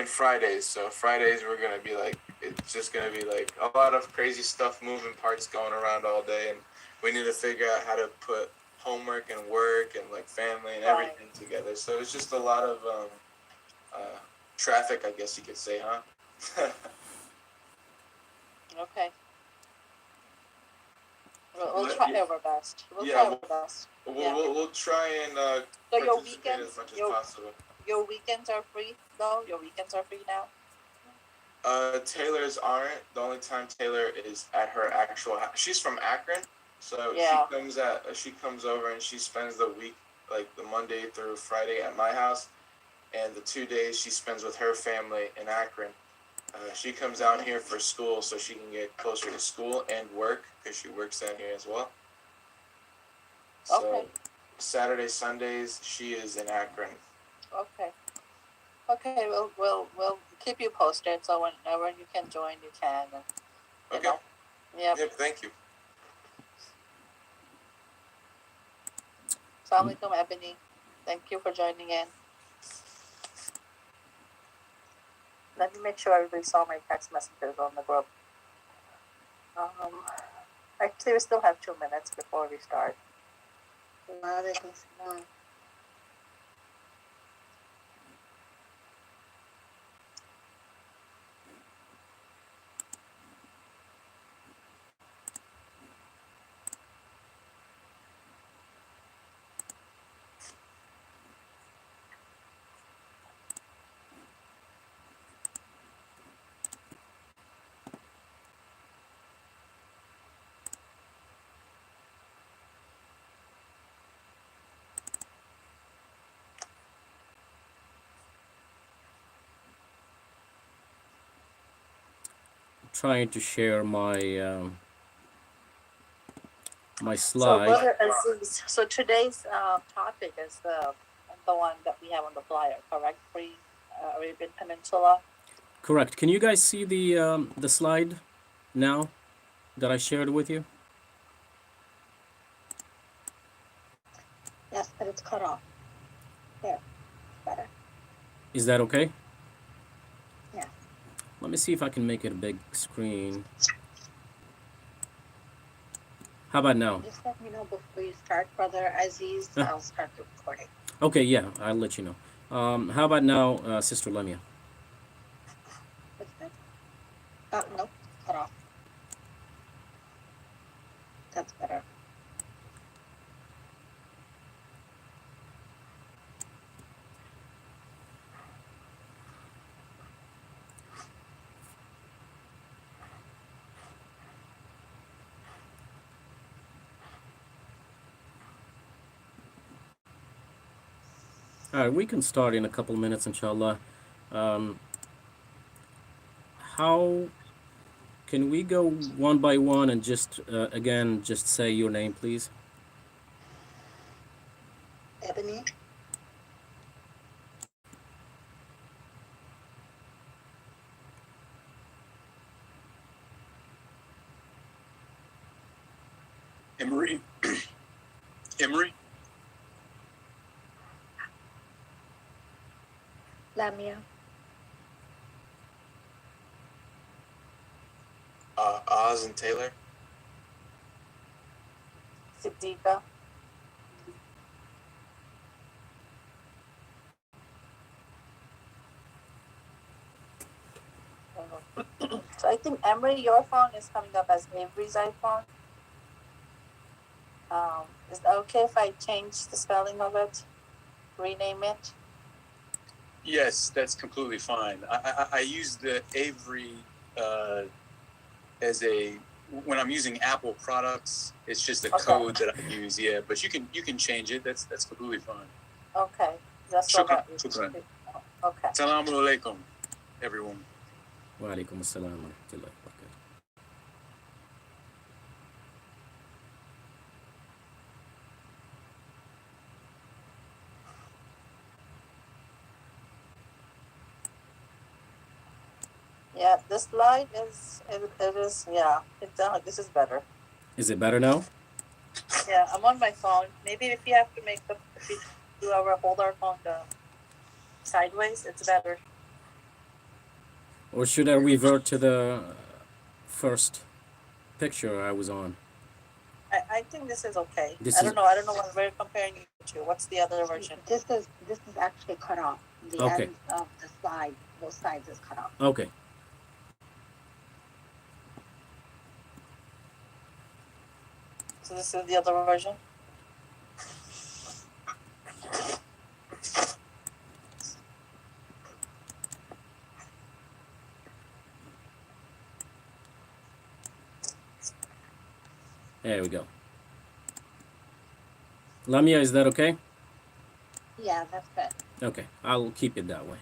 Fridays. So Fridays we're gonna be like, it's just gonna be like a lot of crazy stuff, moving parts going around all day, and we need to figure out how to put homework and work and like family and everything together. So it's just a lot of traffic, I guess you could say, huh? Okay. We'll try our best. We'll try our best. We'll try and so your participate weekends, as much as possible. Your weekends are free, though? Your weekends are free now? Taylor's aren't. The only time Taylor is at her actual house. She's from Akron, so she comes over and she spends the week, like the Monday through Friday, at my house, and the 2 days she spends with her family in Akron. She comes out here for school so she can get closer to school and work, because she works down here as well. So Saturdays, Sundays, she is in Akron. Okay. Okay, we'll keep you posted. So whenever you can join, you can. You know. Yep. Thank you. Assalamu alaikum, Ebony. Thank you for joining in. Let me make sure everybody saw my text messages on the group. Actually, we still have 2 minutes before we start. Trying to share my my slide. So, Brother Aziz, so today's topic is the one that we have on the flyer, correct? Arabian Peninsula. Correct. Can you guys see the slide now that I shared with you? Yes, but it's cut off. There, better. Is that okay? Yeah. Let me see if I can make it a big screen. How about now? Just let me know before you start, Brother Aziz. I'll start the recording. Okay, yeah, I'll let you know. How about now, Sister Lemia? What's that? No, cut off. That's better. All right, we can start in a couple minutes, inshallah. How can we go one by one and just, again, just say your name, please? Ebony. Emery. Emery. Lamia. Oz and Taylor. Siddiqa. So I think, Emery, your phone is coming up as Avery's iPhone. Is that okay if I change the spelling of it? Rename it? Yes, that's completely fine. I use the Avery as when I'm using Apple products, it's just a code that I use. Yeah, but you can change it. That's completely fine. Okay. That's Shukran. Okay. Assalamu alaikum, everyone. Wa alaikum assalam wa rahmatullahi wa barakatuh. Yeah, this slide is, this is better. Is it better now? Yeah, I'm on my phone. Maybe if you have to hold our phone sideways, it's better. Or should I revert to the first picture I was on? I think this is okay. This I don't know what we're comparing it to. What's the other version? This is actually cut off. The Okay. end of the slide, both sides is cut off. Okay. So this is the other version? There we go. Lamia, is that okay? Yeah, that's good. Okay, I'll keep it that way.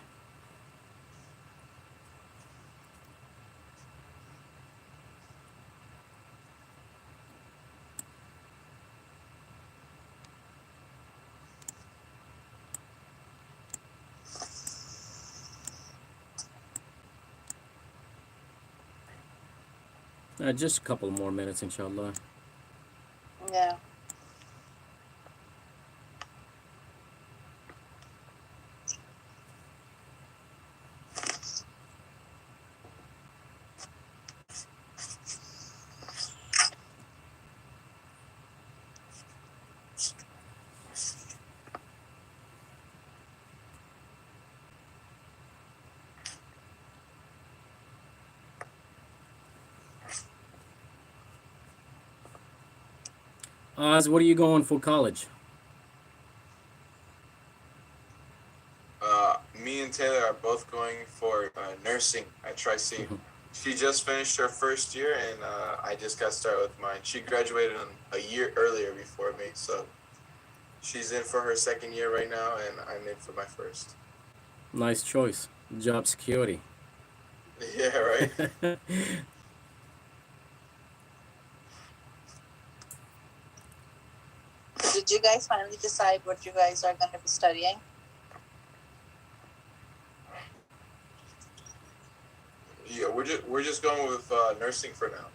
Just a couple more minutes, inshallah. Yeah. Oz, what are you going for college? Me and Taylor are both going for nursing at Tri-C. She just finished her first year, and I just got started with mine. She graduated a year earlier before me, so she's in for her second year right now, and I'm in for my first. Nice choice. Job security. Yeah, right? Did you guys finally decide what you guys are going to be studying? Yeah, we're just going with nursing for now.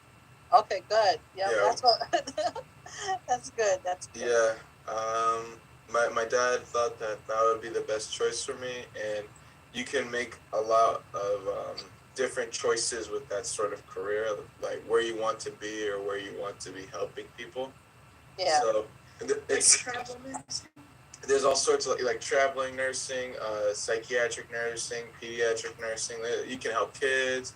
Okay, good. Yeah. That's what. That's good. That's good. Yeah. My dad thought that would be the best choice for me, and you can make a lot of different choices with that sort of career, like where you want to be or where you want to be helping people. Yeah. So there's all sorts of like traveling nursing, psychiatric nursing, pediatric nursing. You can help kids.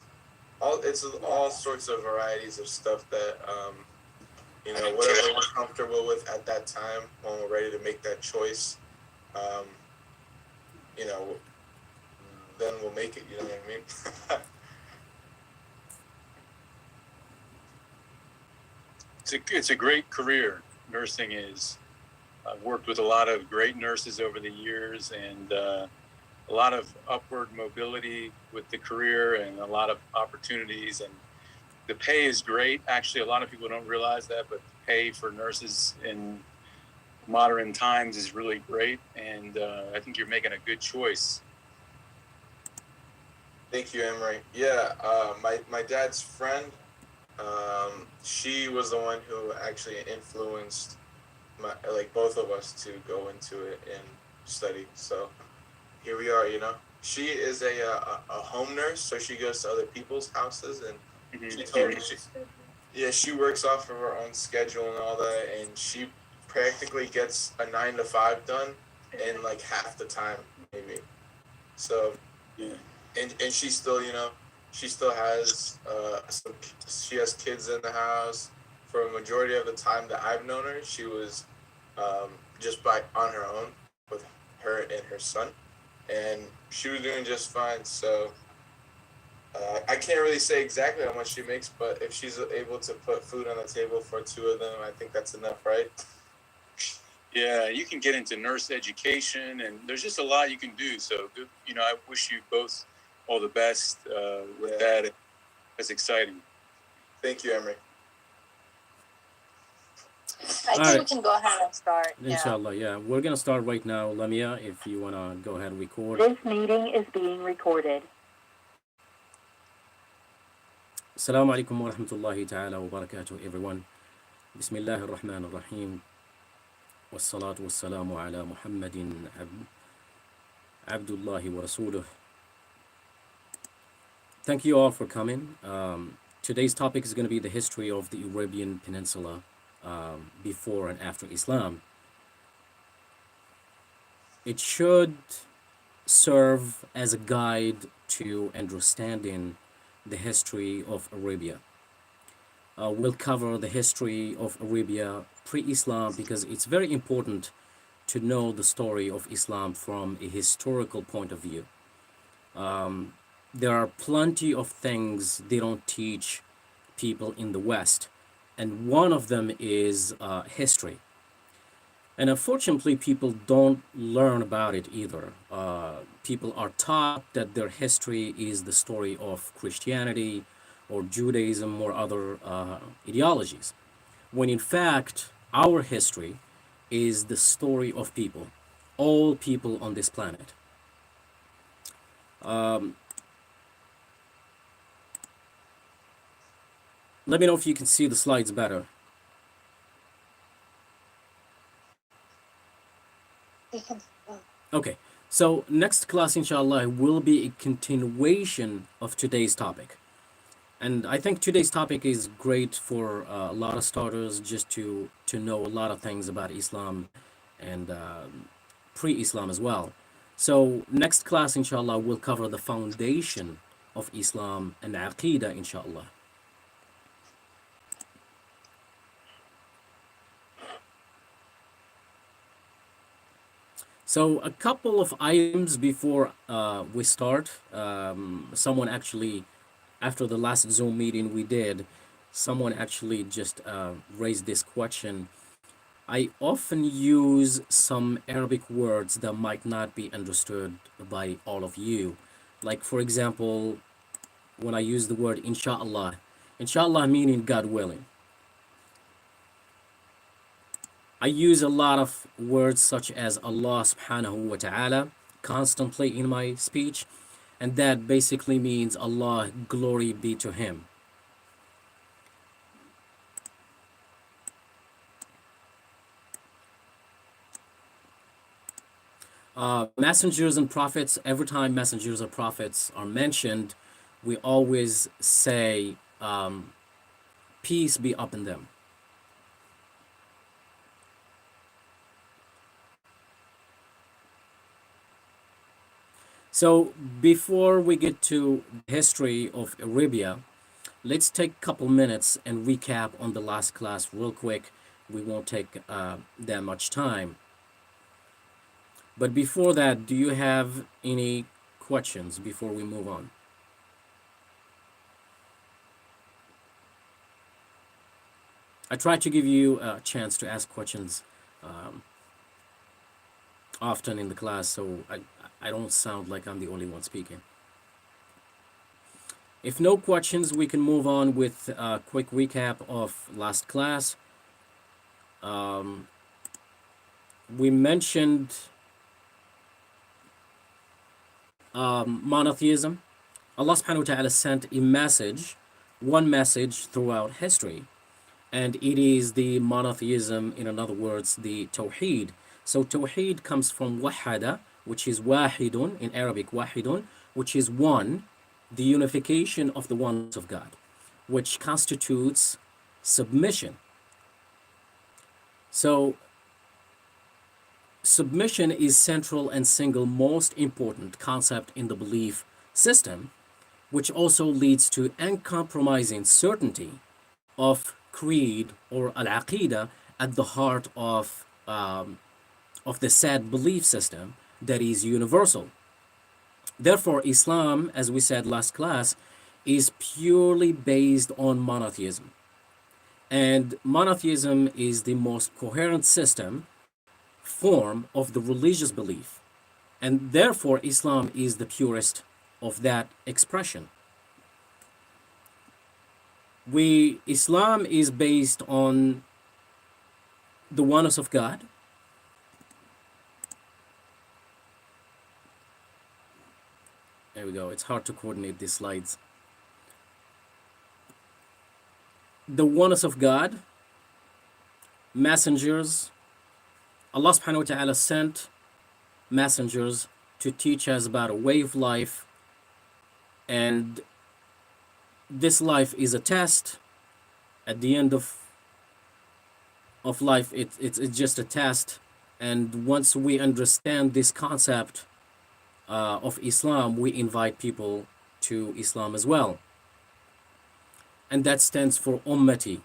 It's all sorts of varieties of stuff that whatever we're comfortable with at that time when we're ready to make that choice. Then we'll make it. You know what I mean? It's a great career. Nursing is. I've worked with a lot of great nurses over the years, and a lot of upward mobility with the career and a lot of opportunities. And the pay is great. Actually, a lot of people don't realize that, but the pay for nurses in modern times is really great. And I think you're making a good choice. Thank you, Emery. Yeah, my dad's friend, she was the one who actually influenced both of us to go into it and study. So here we are. She is a home nurse, so she goes to other people's houses, and she told me she works off of her own schedule and all that, and she practically gets a 9 to 5 done in like half the time, maybe. So and she still she still has she has kids in the house. For a majority of the time that I've known her, she was just on her own with her and her son, and she was doing just fine. So I can't really say exactly how much she makes, but if she's able to put food on the table for 2 of them, I think that's enough, right? Yeah, you can get into nurse education, and there's just a lot you can do. So, I wish you both all the best with that. That's exciting. Thank you, Emery. I think we can go ahead and start. Inshallah, yeah. We're going to start right now. Lamia, if you want to go ahead and record. This meeting is being recorded. Assalamu alaikum wa rahmatullahi ta'ala wa barakatuh, everyone. Bismillah ar-Rahman ar-Rahim. Wassalatu wassalamu ala Muhammadin Abdullahi wa Rasuluh. Thank you all for coming. Today's topic is going to be the history of the Arabian Peninsula before and after Islam. It should serve as a guide to understanding the history of Arabia. We'll cover the history of Arabia pre-Islam because it's very important to know the story of Islam from a historical point of view. There are plenty of things they don't teach people in the West, and one of them is history. And unfortunately, people don't learn about it either. People are taught that their history is the story of Christianity or Judaism or other ideologies, when in fact, our history is the story of people, all people on this planet. Let me know if you can see the slides better. Okay, so next class, inshallah, will be a continuation of today's topic. And I think today's topic is great for a lot of starters, just to know a lot of things about Islam and pre-Islam as well. So next class, inshallah, will cover the foundation of Islam and Aqidah, inshallah. So a couple of items before we start. Someone actually, after the last Zoom meeting we did, someone actually just raised this question. I often use some Arabic words that might not be understood by all of you. Like, for example, when I use the word inshallah meaning God willing. I use a lot of words such as Allah subhanahu wa ta'ala constantly in my speech, and that basically means Allah, glory be to him. Messengers and prophets, every time messengers or prophets are mentioned, we always say peace be upon them. So before we get to the history of Arabia, let's take a couple minutes and recap on the last class real quick. We won't take that much time. But before that, do you have any questions before we move on? I try to give you a chance to ask questions often in the class, so I don't sound like I'm the only one speaking. If no questions, we can move on with a quick recap of last class. We mentioned monotheism. Allah subhanahu wa ta'ala sent a message, one message throughout history, and it is the monotheism, in other words, the Tawheed. So Tawheed comes from wahada, which is wahidun, in Arabic wahidun, which is one, the unification of the oneness of God, which constitutes submission. So submission is central and single most important concept in the belief system, which also leads to uncompromising certainty of creed or al-aqidah at the heart of the said belief system that is universal. Therefore, Islam, as we said last class, is purely based on monotheism. And monotheism is the most coherent form of the religious belief. And therefore, Islam is the purest of that expression. Islam is based on the oneness of God. There we go. It's hard to coordinate these slides. The oneness of God, messengers. Allah subhanahu wa ta'ala sent messengers to teach us about a way of life and this life is a test. At the end of life, it's just a test. And once we understand this concept of Islam, we invite people to Islam as well. And that stands for Ummati.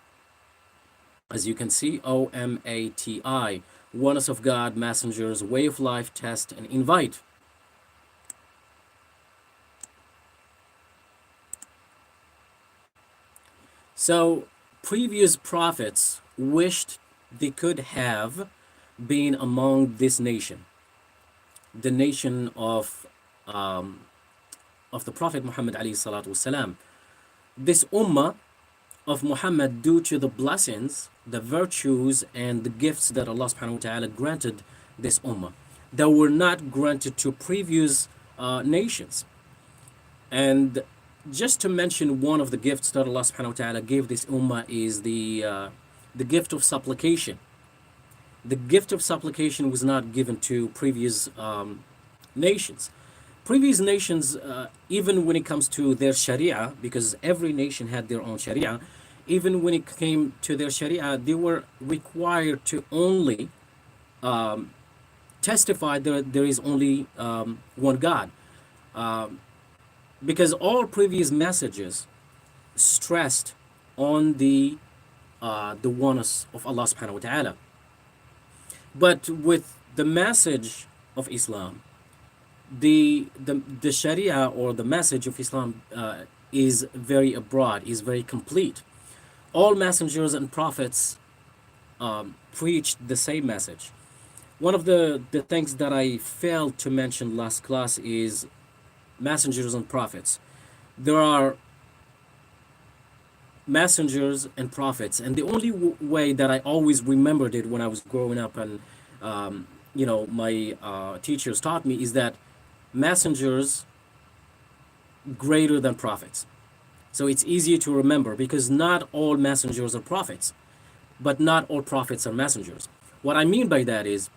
As you can see, OMATI, oneness of God, messengers, way of life, test, and invite. So previous prophets wished they could have been among this nation, the nation of the Prophet Muhammad alayhi salatu wasalam. This ummah of Muhammad, due to the blessings, the virtues, and the gifts that Allah subhanahu wa ta'ala granted this ummah, that were not granted to previous nations. And just to mention one of the gifts that Allah subhanahu wa ta'ala gave this ummah is the gift of supplication. The gift of supplication was not given to previous nations. Previous nations, even when it comes to their sharia, because every nation had their own sharia, even when it came to their sharia, they were required to only testify that there is only one God. Because all previous messages stressed on the oneness of Allah subhanahu wa ta'ala. But with the message of Islam, the Sharia or the message of Islam is very broad, is very complete. All messengers and prophets preached the same message. One of the things that I failed to mention last class is messengers and prophets. There are messengers and prophets, and the only way that I always remembered it when I was growing up and my teachers taught me is that messengers greater than prophets. So it's easier to remember because not all messengers are prophets, but not all prophets are messengers. What I mean by that is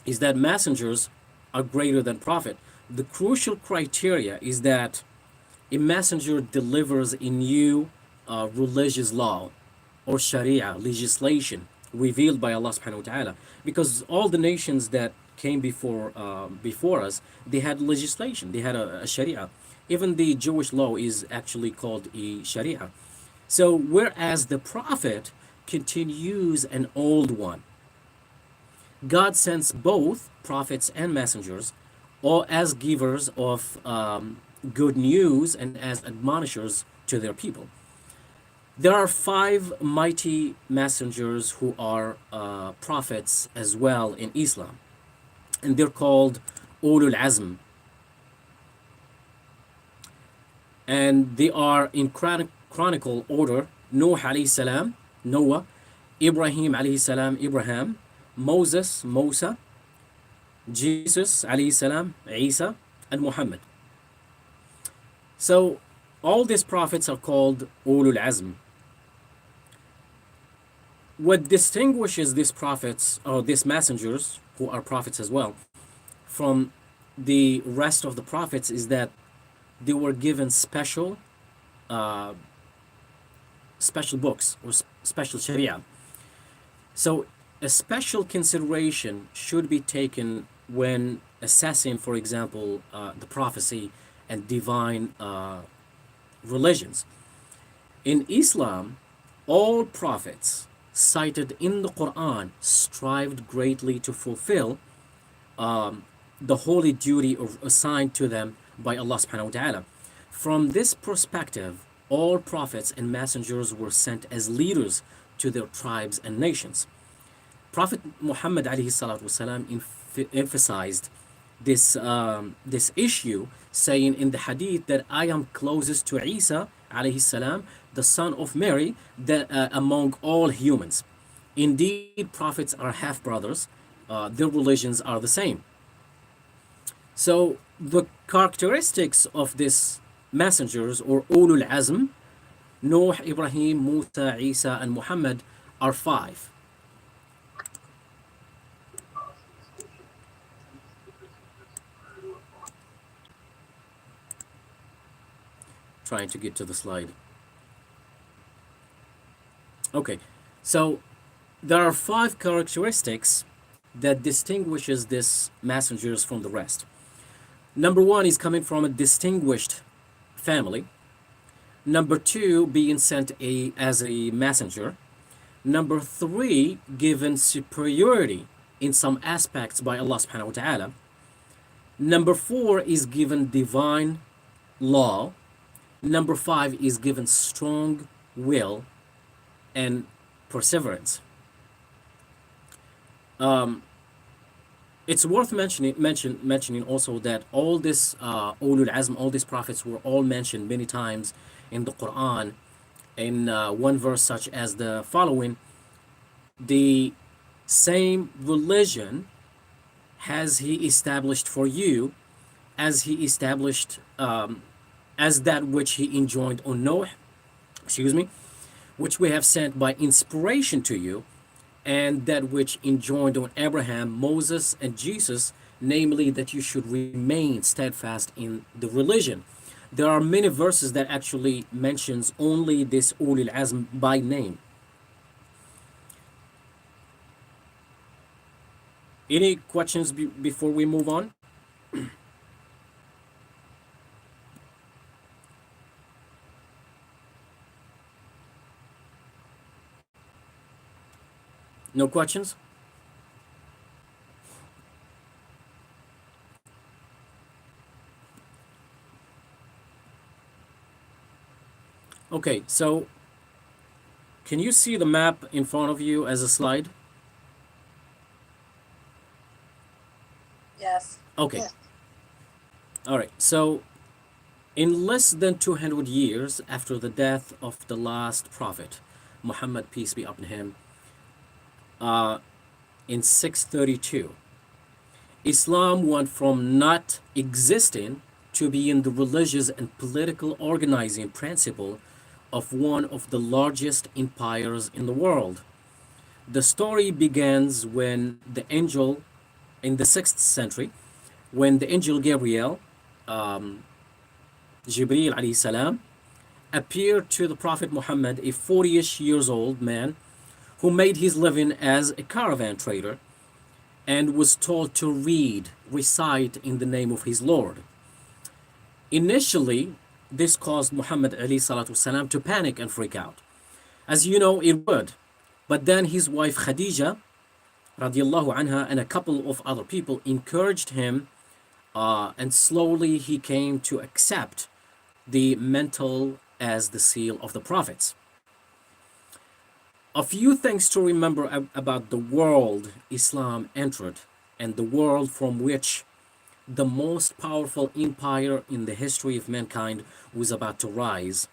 that messengers are greater than prophet. The crucial criteria is that a messenger delivers a new religious law or sharia legislation revealed by Allah subhanahu wa ta'ala, because all the nations that came before us, they had legislation, they had a sharia. Even the Jewish law is actually called a sharia. So whereas the prophet continues an old one, God sends both prophets and messengers, or as givers of good news and as admonishers to their people. There are 5 mighty messengers who are prophets as well in Islam, and they're called ulul azm, and they are in chronicle order: Nuh alayhi salam, Noah; Ibrahim alayhi salam, Ibrahim; Moses, Musa; Jesus alayhi salam, Isa; and Muhammad. So all these prophets are called ulul azm. What distinguishes these prophets or these messengers, who are prophets as well, from the rest of the prophets is that they were given special books or special sharia. So a special consideration should be taken when assessing, for example, the prophecy and divine religions. In Islam, all prophets cited in the Quran strived greatly to fulfill the holy duty assigned to them by Allah subhanahu wa ta'ala. From this perspective, all prophets and messengers were sent as leaders to their tribes and nations. Prophet Muhammad alayhi salatu wasalam emphasized this issue, saying in the hadith that I am closest to Isa alayhi salam, the son of Mary, among all humans. Indeed, prophets are half brothers. Their religions are the same. So the characteristics of these messengers or ulul azm, Nuh, Ibrahim, Musa, Isa, and Muhammad, are 5. Trying to get to the slide. Okay, so there are 5 characteristics that distinguishes this messengers from the rest. Number 1 is coming from a distinguished family. Number 2, being sent as a messenger. Number 3, given superiority in some aspects by Allah subhanahu wa ta'ala. Number 4 is given divine law. Number 5 is given strong will and perseverance. It's worth mentioning also that all this ulul azm, all these prophets were all mentioned many times in the Quran. In one verse such as the following: the same religion has he established for you as he established as that which he enjoined on Noah, which we have sent by inspiration to you, and that which enjoined on Abraham, Moses, and Jesus, namely that you should remain steadfast in the religion. There are many verses that actually mentions only this ulul azm by name. Any questions before we move on? No questions? Okay, so can you see the map in front of you as a slide? Yes. Okay. Yes. All right. So in less than 200 years after the death of the last prophet, Muhammad, peace be upon him, in 632, Islam went from not existing to being the religious and political organizing principle of one of the largest empires in the world. The story begins when the angel, in the 6th century, when the angel Gabriel, Jibreel alayhi salam, appeared to the Prophet Muhammad, a 40-ish years old man who made his living as a caravan trader and was told to recite in the name of his Lord. Initially, this caused Muhammad alayhi salatu wasalam to panic and freak out. As you know, it would. But then his wife Khadija radiallahu anha and a couple of other people encouraged him, and slowly he came to accept the mantle as the seal of the prophets. A few things to remember about the world Islam entered and the world from which the most powerful empire in the history of mankind was about to rise.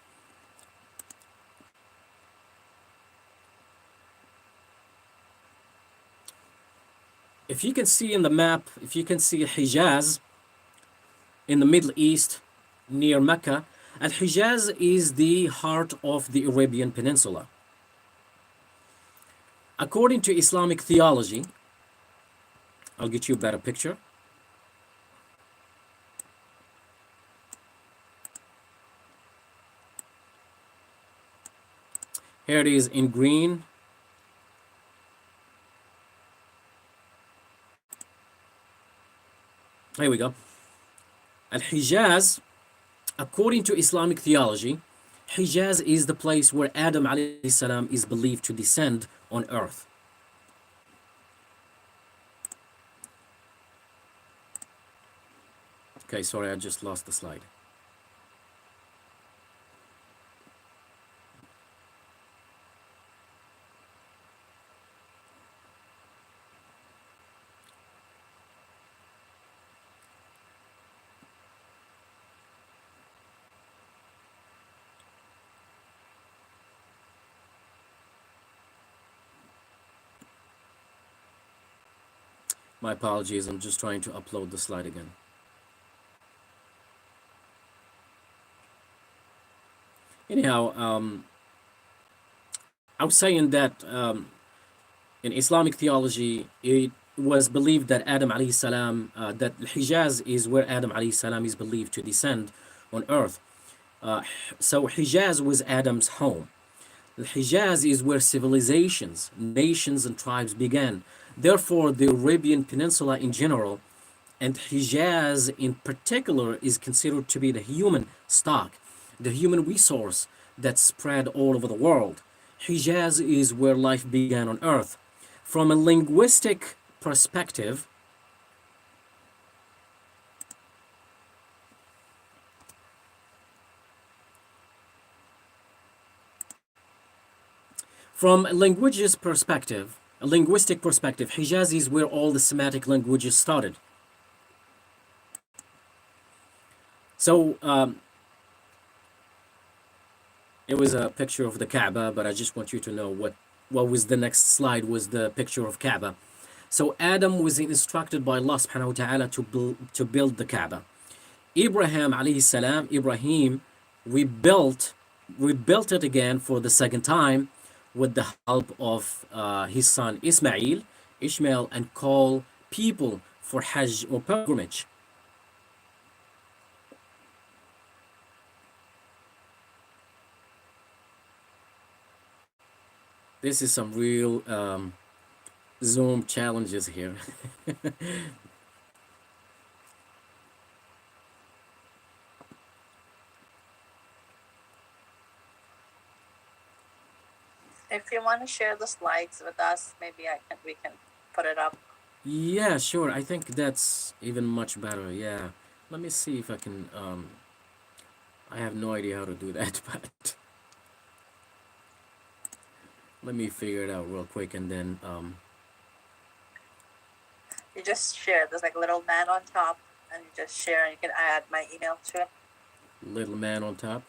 If you can see in the map, if you can see Hijaz in the Middle East near Mecca, Al-Hijaz is the heart of the Arabian Peninsula. According to Islamic theology, I'll get you a better picture. Here it is in green. Here we go. Al-Hijaz, according to Islamic theology, Hijaz is the place where Adam alayhi salam is believed to descend on earth. Okay, sorry, I just lost the slide. My apologies, I'm just trying to upload the slide again. Anyhow, I was saying that in Islamic theology, it was believed that Adam alayhi salam, that Hijaz is where Adam alayhi salam is believed to descend on earth. So Hijaz was Adam's home. Hijaz is where civilizations, nations, and tribes began. Therefore, the Arabian Peninsula in general, and Hijaz in particular, is considered to be the human stock, the human resource that spread all over the world. Hijaz is where life began on Earth. From a linguistic perspective, from a linguistic perspective, Hijaz is where all the Semitic languages started. So it was a picture of the Kaaba, but I just want you to know what was the next slide was the picture of Kaaba. So Adam was instructed by Allah subhanahu wa ta'ala to build the Kaaba. Ibrahim alayhi salam, Ibrahim rebuilt it again for the second time with the help of his son Ishmael, and call people for Hajj or pilgrimage. This is some real Zoom challenges here. If you want to share the slides with us, maybe we can put it up. Yeah, sure. I think that's even much better. Yeah. Let me see if I can I have no idea how to do that, but let me figure it out real quick and then you just share. There's like a little man on top, and you just share, and you can add my email to it. Little man on top.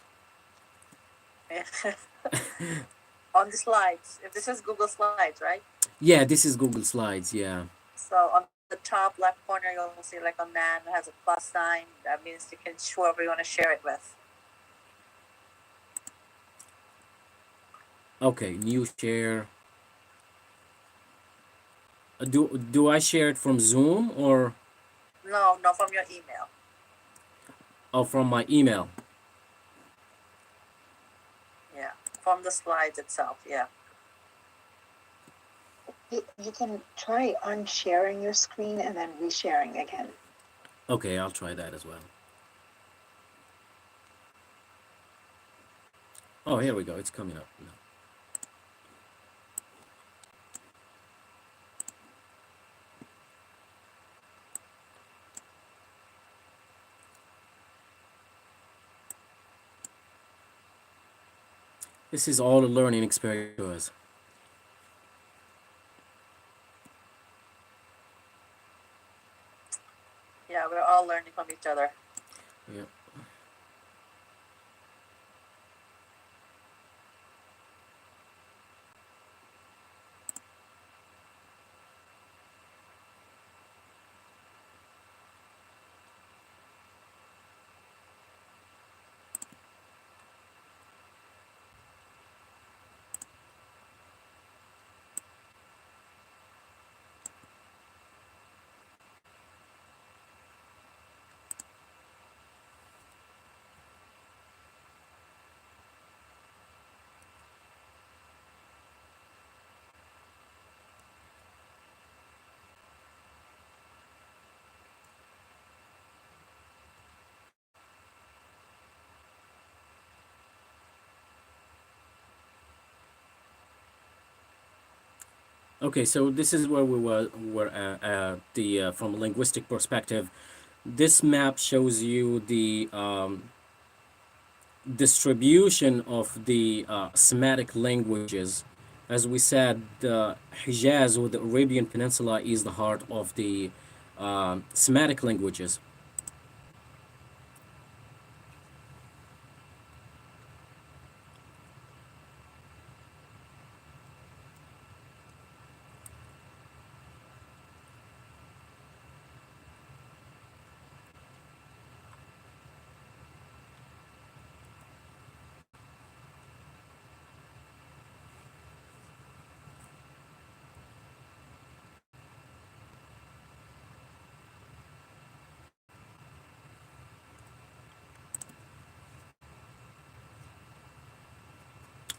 On the slides. If this is Google Slides, right? Yeah, this is Google Slides. Yeah. So on the top left corner, you'll see like a man that has a plus sign. That means you can show whoever you want to share it with. Okay, new share. Do I share it from Zoom or? No, from your email. Oh, from my email. Yeah, from the slides itself. Yeah. You can try unsharing your screen and then resharing again. Okay, I'll try that as well. Oh, here we go. It's coming up now. This is all a learning experience for us. Yeah, we're all learning from each other. Yeah. Okay, so this is where we were the from a linguistic perspective. This map shows you the distribution of the Semitic languages. As we said, the Hijaz or the Arabian Peninsula is the heart of the Semitic languages.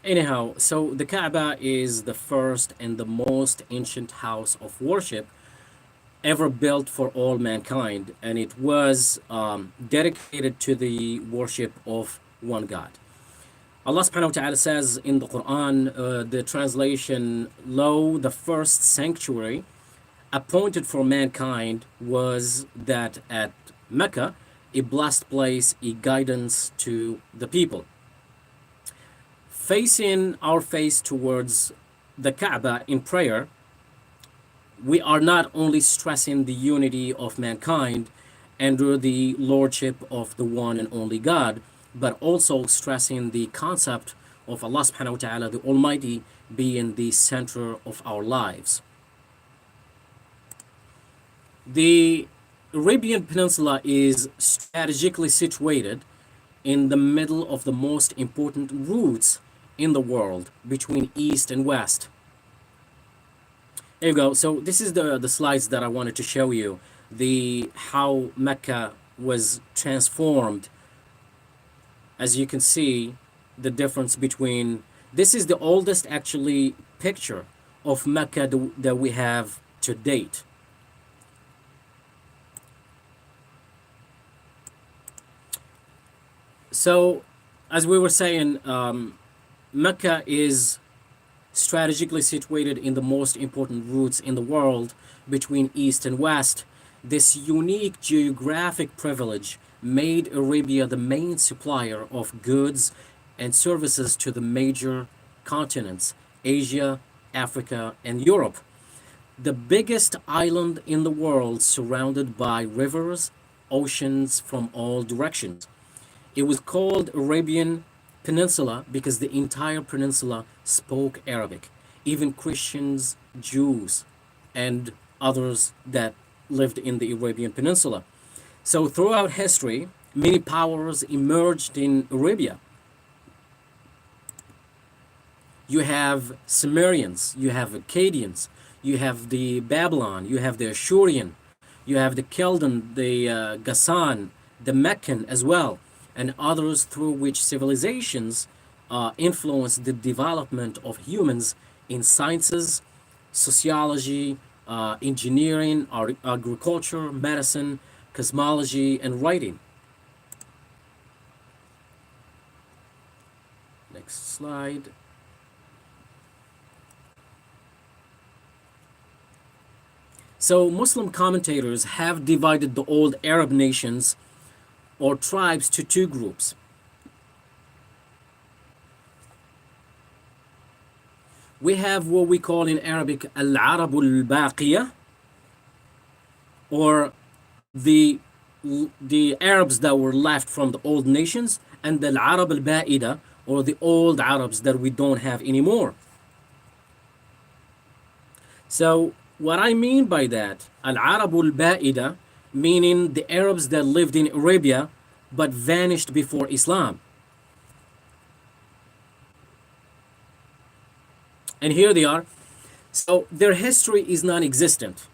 Anyhow, so the Kaaba is the first and the most ancient house of worship ever built for all mankind, and it was dedicated to the worship of one God. Allah subhanahu wa ta'ala says in the Quran, the translation, lo, the first sanctuary appointed for mankind was that at Mecca, a blessed place, a guidance to the people. Facing our face towards the Kaaba in prayer, we are not only stressing the unity of mankind under the lordship of the one and only God, but also stressing the concept of Allah subhanahu wa ta'ala, the Almighty, being the center of our lives. The Arabian Peninsula is strategically situated in the middle of the most important routes in the world between East and West. There you go. So this is the slides that I wanted to show you, the how Mecca was transformed. As you can see, the difference between, this is the oldest actually picture of Mecca that we have to date. So, as we were saying, Mecca is strategically situated in the most important routes in the world between East and West. This unique geographic privilege made Arabia the main supplier of goods and services to the major continents, Asia, Africa, and Europe. The biggest island in the world, surrounded by rivers, oceans from all directions. It was called Arabian Peninsula because the entire peninsula spoke Arabic. Even Christians, Jews, and others that lived in the Arabian Peninsula. So throughout history, many powers emerged in Arabia. You have Sumerians, you have Akkadians, you have the Babylon, you have the Ashurian, you have the Chaldean, the Ghassan, the Meccan as well, and others through which civilizations influenced the development of humans in sciences, sociology, engineering, agriculture, medicine, cosmology, and writing. Next slide. So Muslim commentators have divided the old Arab nations or tribes to two groups. We have what we call in Arabic al-Arab al-Baqiyah, or the Arabs that were left from the old nations, and the al-Arab al-Ba'ida, or the old Arabs that we don't have anymore. So what I mean by that, al-Arab al-Ba'ida, meaning the Arabs that lived in Arabia but vanished before Islam. And here they are. So their history is non-existent,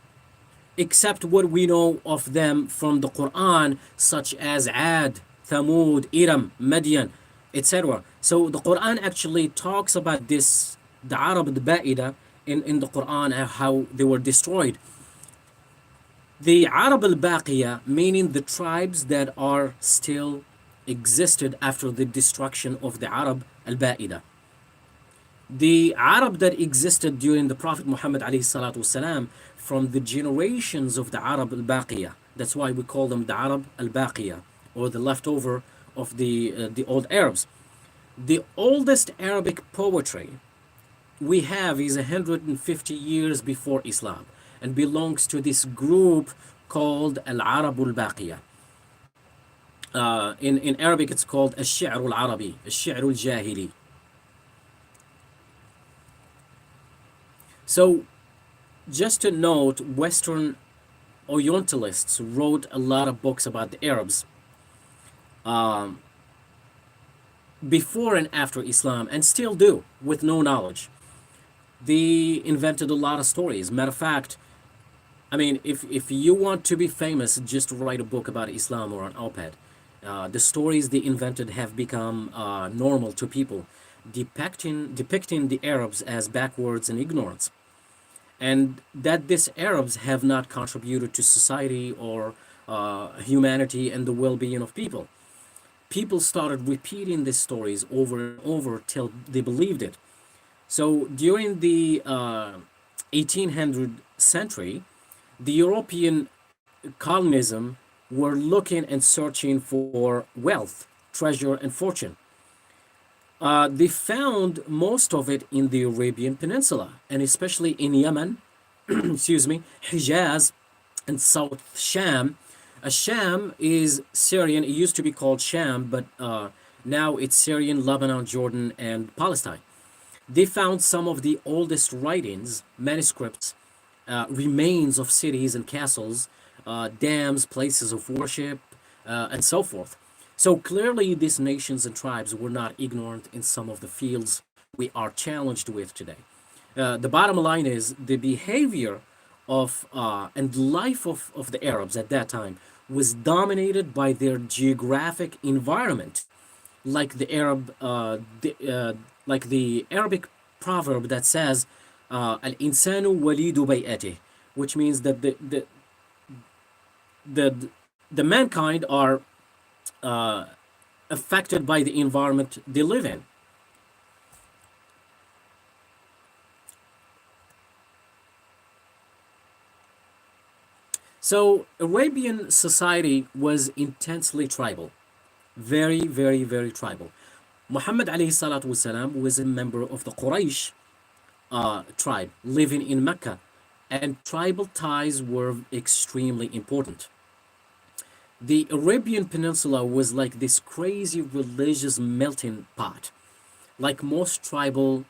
except what we know of them from the Quran, such as Ad, Thamud, Iram, Madian, etc. So the Quran actually talks about this, the Arab, the Ba'ida, in the Quran, how they were destroyed. The Arab al-Baqiyah, meaning the tribes that are still existed after the destruction of the Arab al-Ba'ida. The Arab that existed during the Prophet Muhammad ﷺ, from the generations of the Arab al-Baqiyah. That's why we call them the Arab al-Baqiyah, or the leftover of the old Arabs. The oldest Arabic poetry we have is 150 years before Islam, and belongs to this group called al-Arab al-Baqiyah. In Arabic it's called al-Shi'r al-Arabi, al-Shi'r al-Jahili. So just to note, Western Orientalists wrote a lot of books about the Arabs before and after Islam, and still do, with no knowledge. They invented a lot of stories. Matter of fact, I mean, if you want to be famous, just write a book about Islam or an op-ed. The stories they invented have become normal to people. depicting the Arabs as backwards and ignorant, and that these Arabs have not contributed to society or humanity and the well-being of people. People started repeating these stories over and over till they believed it. So during the 1800 century, the European colonialism were looking and searching for wealth, treasure, and fortune. They found most of it in the Arabian Peninsula, and especially in Yemen, excuse me, Hijaz, and South Sham. Sham is Syrian. It used to be called Sham, but now it's Syrian, Lebanon, Jordan, and Palestine. They found some of the oldest writings, manuscripts, remains of cities and castles, dams, places of worship, and so forth. So clearly, these nations and tribes were not ignorant in some of the fields we are challenged with today. The bottom line is the behavior of and life of the Arabs at that time was dominated by their geographic environment, like like the Arabic proverb that says "al-insanu walidu bay'atih," which means that the mankind are affected by the environment they live in. So Arabian society was intensely tribal, very, very, very tribal. Muhammad alayhi salatu wasalam was a member of the Quraysh tribe living in Mecca, and tribal ties were extremely important. The Arabian Peninsula was like this crazy religious melting pot. Like most tribals,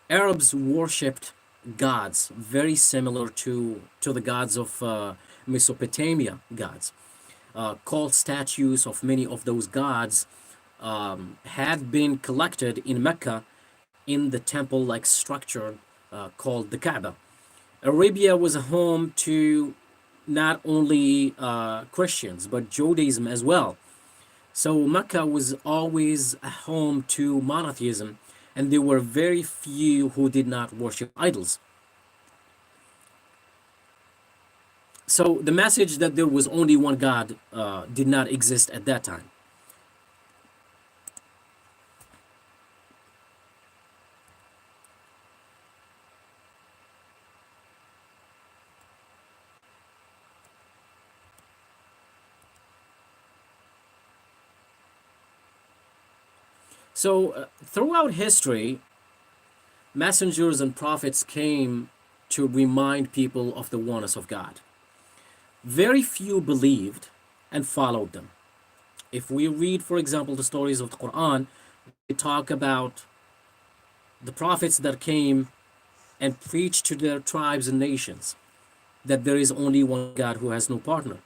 Arabs worshipped gods very similar to the gods of Mesopotamia gods. Cult statues of many of those gods had been collected in Mecca in the temple-like structure called the Kaaba. Arabia was a home to not only Christians but Judaism as well. So Mecca was always a home to monotheism, and there were very few who did not worship idols. So the message that there was only one God did not exist at that time. So throughout history, messengers and prophets came to remind people of the oneness of God. Very few believed and followed them. If we read, for example, the stories of the Quran, we talk about the prophets that came and preached to their tribes and nations that there is only one God who has no partner.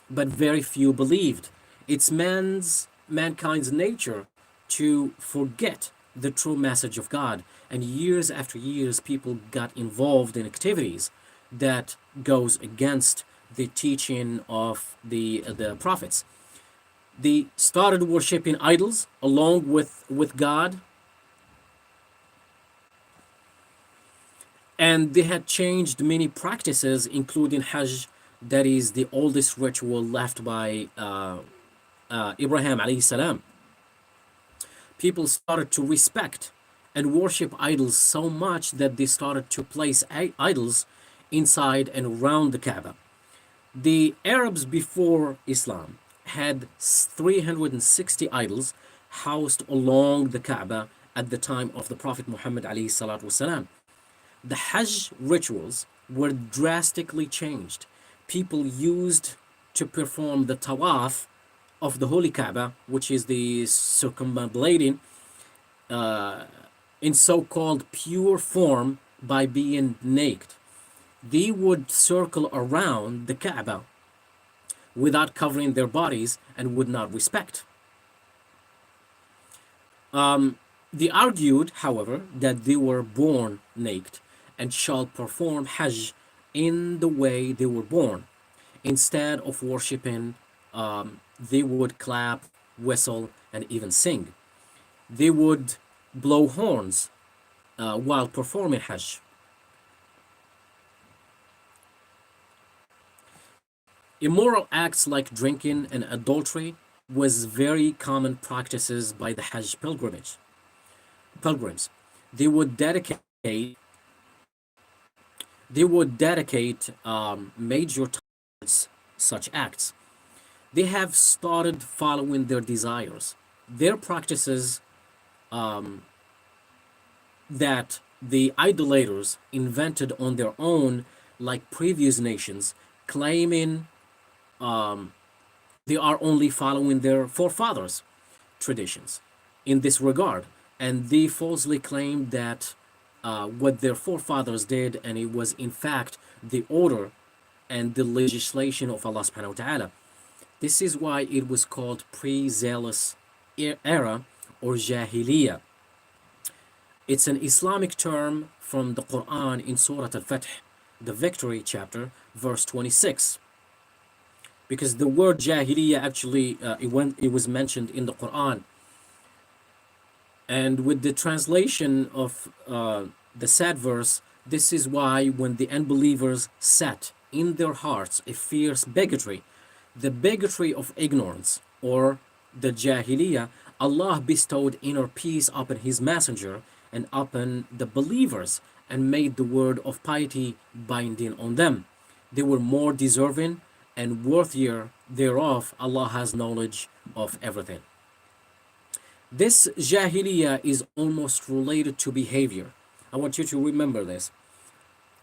But very few believed. It's mankind's nature to forget the true message of God. And years after years, people got involved in activities that goes against the teaching of the prophets. They started worshiping idols along with God, and they had changed many practices, including Hajj, that is the oldest ritual left by Ibrahim alayhi salam. People started to respect and worship idols so much that they started to place idols inside and around the Kaaba. The Arabs before Islam had 360 idols housed along the Kaaba at the time of the Prophet Muhammad alayhi salatu wasalam. The Hajj rituals were drastically changed. People used to perform the tawaf of the Holy Kaaba, which is the circumambulating in so-called pure form by being naked. They would circle around the Kaaba without covering their bodies and would not respect. They argued, however, that they were born naked and shall perform Hajj in the way they were born. Instead of worshiping, they would clap, whistle, and even sing. they would blow horns while performing Hajj. Immoral acts like drinking and adultery was very common practices by the Hajj pilgrims. They would dedicate major towards such acts. They have started following their desires. Their practices that the idolaters invented on their own, like previous nations, claiming they are only following their forefathers' traditions in this regard. And they falsely claim that what their forefathers did, and it was in fact the order and the legislation of Allah subhanahu wa ta'ala. This is why it was called pre-zealous era or Jahiliyyah. It's an Islamic term from the Quran in Surah Al-Fath, the victory chapter, verse 26. Because the word Jahiliyyah actually, it was mentioned in the Quran. And with the translation of the said verse, this is why when the unbelievers set in their hearts a fierce bigotry, the bigotry of ignorance, or the Jahiliyyah, Allah bestowed inner peace upon His messenger and upon the believers, and made the word of piety binding on them. They were more deserving and worthier thereof. Allah has knowledge of everything. This Jahiliyyah is almost related to behavior. I want you to remember this.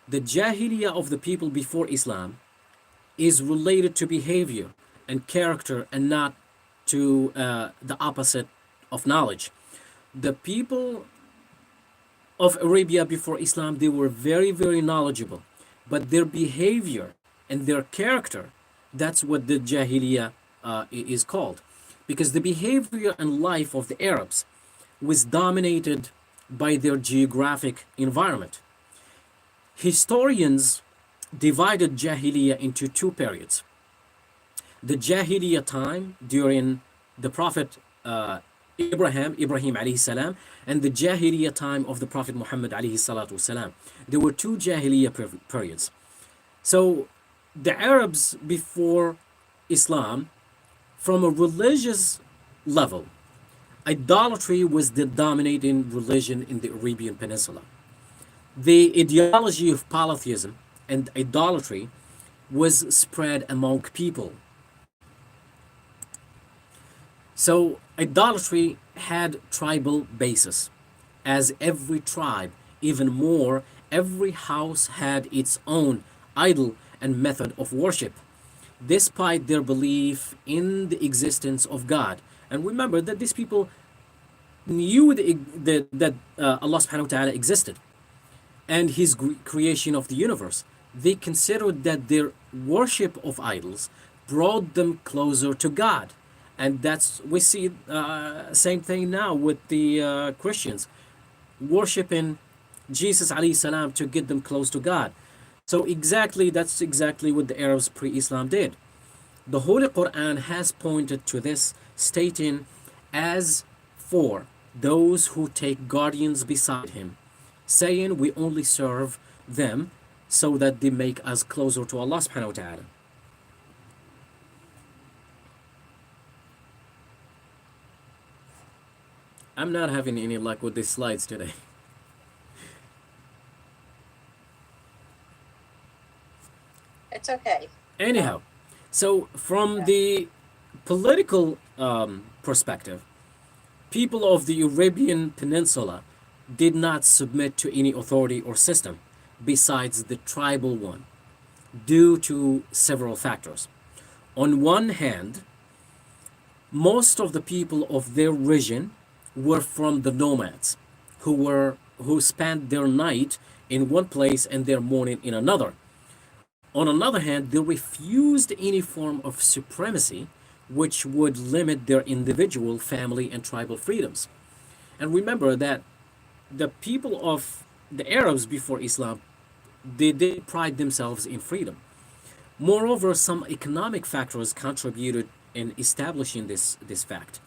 The Jahiliyyah of the people before Islam is related to behavior and character, and not to the opposite of knowledge. The people of Arabia before Islam, they were very, very knowledgeable, but their behavior and their character, that's what the Jahiliyyah is called. Because the behavior and life of the Arabs was dominated by their geographic environment. Historians divided Jahiliyyah into two periods. The Jahiliyyah time during the Prophet Ibrahim alayhi salam, and the Jahiliyyah time of the Prophet Muhammad alayhi salatu salam. There were two Jahiliyyah periods. So the Arabs before Islam, from a religious level, idolatry was the dominating religion in the Arabian Peninsula. The ideology of polytheism and idolatry was spread among people. So idolatry had tribal basis, as every tribe, even more, every house had its own idol and method of worship, despite their belief in the existence of God. And remember that these people knew that Allah subhanahu wa ta'ala existed and His creation of the universe. They considered that their worship of idols brought them closer to God. And that's, we see same thing now with the Christians worshiping Jesus alayhi salam to get them close to God. So that's exactly what the Arabs pre-Islam did. The Holy Quran has pointed to this, stating, "As for those who take guardians beside Him, saying we only serve them so that they make us closer to Allah subhanahu wa ta'ala." I'm not having any luck with these slides today. It's okay. Anyhow, so from the political perspective, people of the Arabian Peninsula did not submit to any authority or system besides the tribal one, due to several factors. On one hand, most of the people of their region were from the nomads, who spent their night in one place and their morning in another. On another hand, they refused any form of supremacy which would limit their individual, family, and tribal freedoms. And remember that the people of the Arabs before Islam, they did pride themselves in freedom. Moreover, some economic factors contributed in establishing this fact.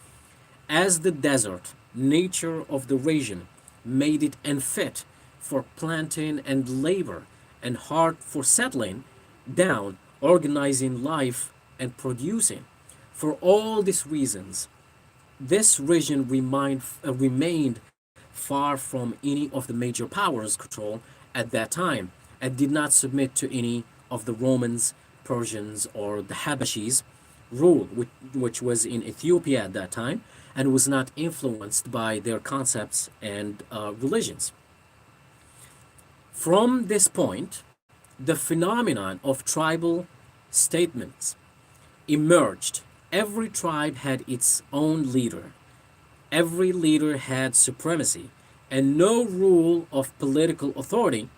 As the desert nature of the region made it unfit for planting and labor, and hard for settling down, organizing life, and producing. For all these reasons, this region remained far from any of the major powers' control at that time, and did not submit to any of the Romans, Persians, or the Habashis rule, which was in Ethiopia at that time, and was not influenced by their concepts and religions. From this point, the phenomenon of tribal statements emerged. Every tribe had its own leader. Every leader had supremacy, and no rule of political authority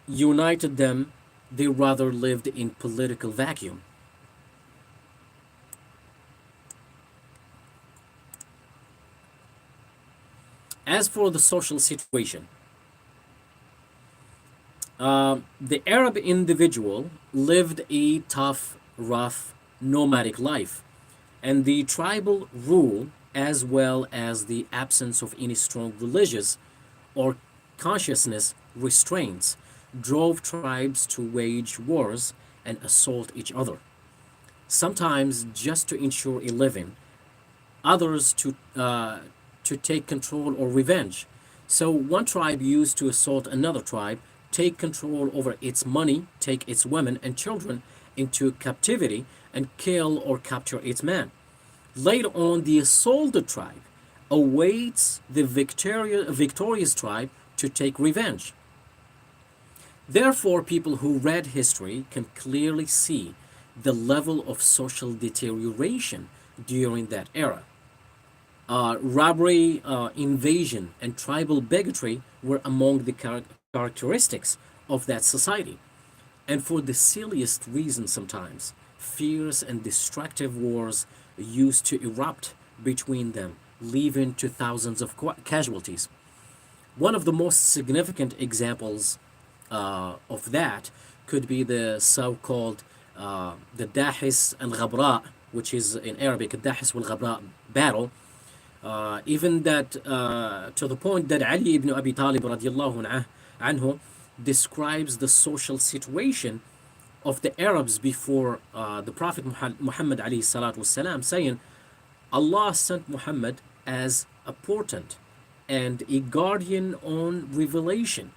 united them. They rather lived in political vacuum. As for the social situation, the Arab individual lived a tough, rough, nomadic life, and the tribal rule, as well as the absence of any strong religious or consciousness restraints, drove tribes to wage wars and assault each other, sometimes just to ensure a living, others to take control or revenge. So one tribe used to assault another tribe, take control over its money, take its women and children into captivity, and kill or capture its men. Later on, the assaulted tribe awaits the victorious tribe to take revenge. Therefore, people who read history can clearly see the level of social deterioration during that era. Robbery, invasion, and tribal bigotry were among the characteristics of that society. And for the silliest reasons sometimes, fierce and destructive wars used to erupt between them, leading to thousands of casualties. One of the most significant examples of that could be the so-called the Dahis and Ghabra, which is in Arabic, the Dahis wal Ghabra battle. Even that to the point that Ali ibn Abi Talib radiallahu anhu describes the social situation of the Arabs before the Prophet Muhammad alayhi salatu wasalam, saying, Allah sent Muhammad as a portent and a guardian on revelation.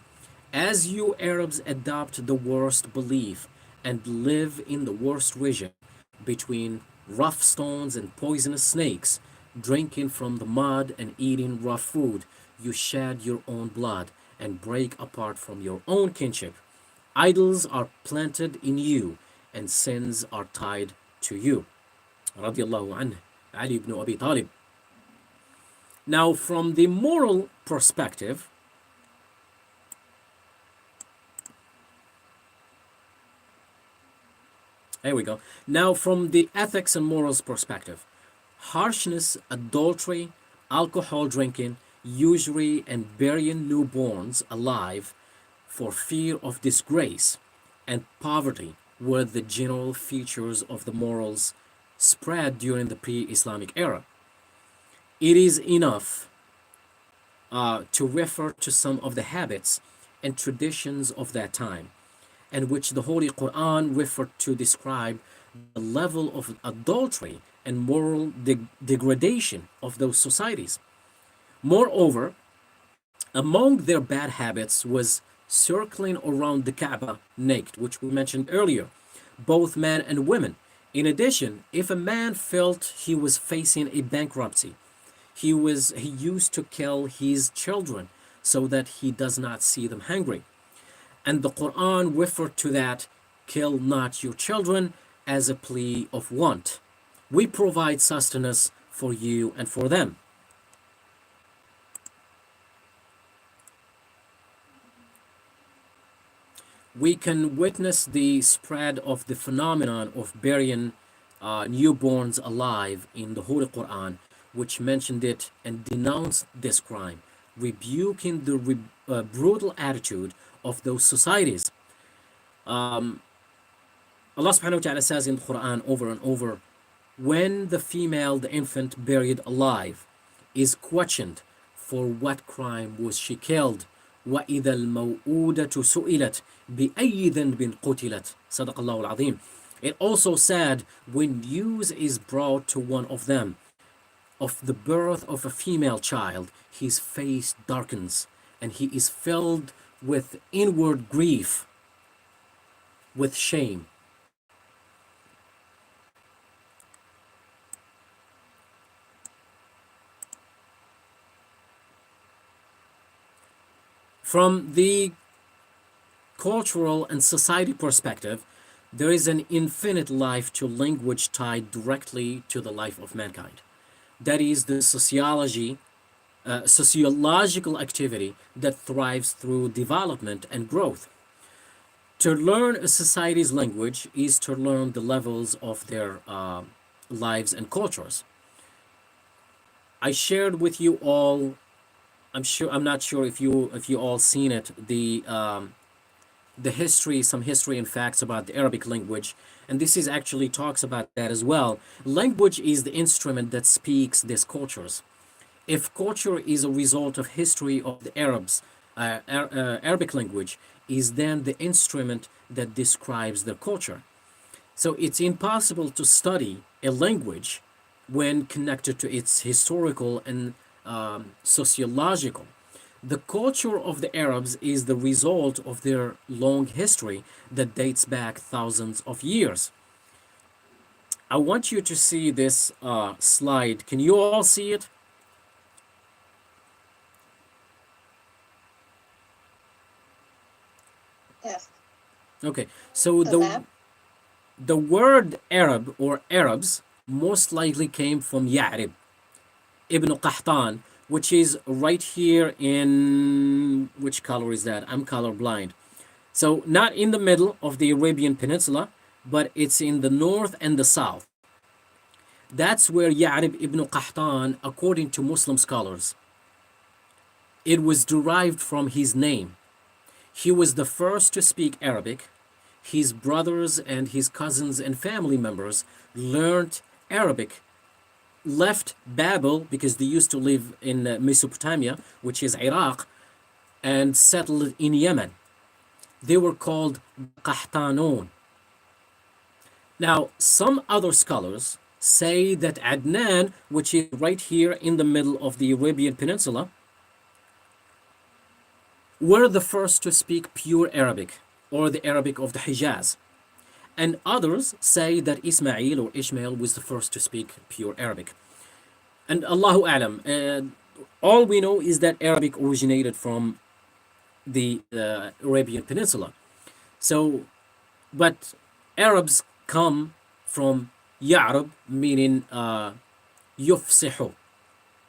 As you Arabs adopt the worst belief and live in the worst region between rough stones and poisonous snakes, drinking from the mud and eating rough food, you shed your own blood and break apart from your own kinship. Idols are planted in you and sins are tied to you. Radiallahu anhu, Ali ibn Abi Talib. Now, from the moral perspective, there we go. Now, from the ethics and morals perspective, harshness, adultery, alcohol drinking, usury, and burying newborns alive for fear of disgrace and poverty were the general features of the morals spread during the pre-Islamic era. It is enough to refer to some of the habits and traditions of that time, and which the Holy Quran referred to describe the level of adultery and moral degradation of those societies. Moreover, among their bad habits was circling around the Kaaba naked, which we mentioned earlier, both men and women. In addition, if a man felt he was facing a bankruptcy, he used to kill his children so that he does not see them hungry. And the Quran referred to that, kill not your children, as a plea of want. We provide sustenance for you and for them. We can witness the spread of the phenomenon of burying newborns alive in the Holy Quran, which mentioned it and denounced this crime, rebuking the brutal attitude of those societies. Allah subhanahu wa ta'ala says in the Quran over and over, when the female, the infant, buried alive, is questioned, for what crime was she killed? وإذا الموءودة سئلت بأي ذنب قتلت. صدق الله العظيم. It also said, when news is brought to one of them of the birth of a female child, his face darkens and he is filled with inward grief, with shame. From the cultural and society perspective, there is an infinite life to language tied directly to the life of mankind. That is the sociological activity that thrives through development and growth. To learn a society's language is to learn the levels of their lives and cultures. I shared with you all, I'm not sure if you all seen it, the history, some history and facts about the Arabic language, and this is actually talks about that as well. Language is the instrument that speaks these cultures. If culture is a result of history of the Arabs, Arabic language is then the instrument that describes their culture. So it's impossible to study a language when connected to its historical and sociological. The culture of the Arabs is the result of their long history that dates back thousands of years. I want you to see this slide. Can you all see it? Yes. Okay, so the word Arab or Arabs most likely came from Ya'rib ibn Qahtan, which is right here in, which color is that? I'm colorblind. So not in the middle of the Arabian Peninsula, but it's in the north and the south. That's where Ya'rib ibn Qahtan, according to Muslim scholars, it was derived from his name. He was the first to speak Arabic. His brothers and his cousins and family members learned Arabic, left Babel because they used to live in Mesopotamia, which is Iraq, and settled in Yemen. They were called Qahtanun. Now, some other scholars say that Adnan, which is right here in the middle of the Arabian Peninsula, were the first to speak pure Arabic, or the Arabic of the Hijaz. And others say that Ismail or Ishmael was the first to speak pure Arabic. And Allahu Alam, all we know is that Arabic originated from the Arabian Peninsula. So, but Arabs come from Ya'rab, meaning يفصح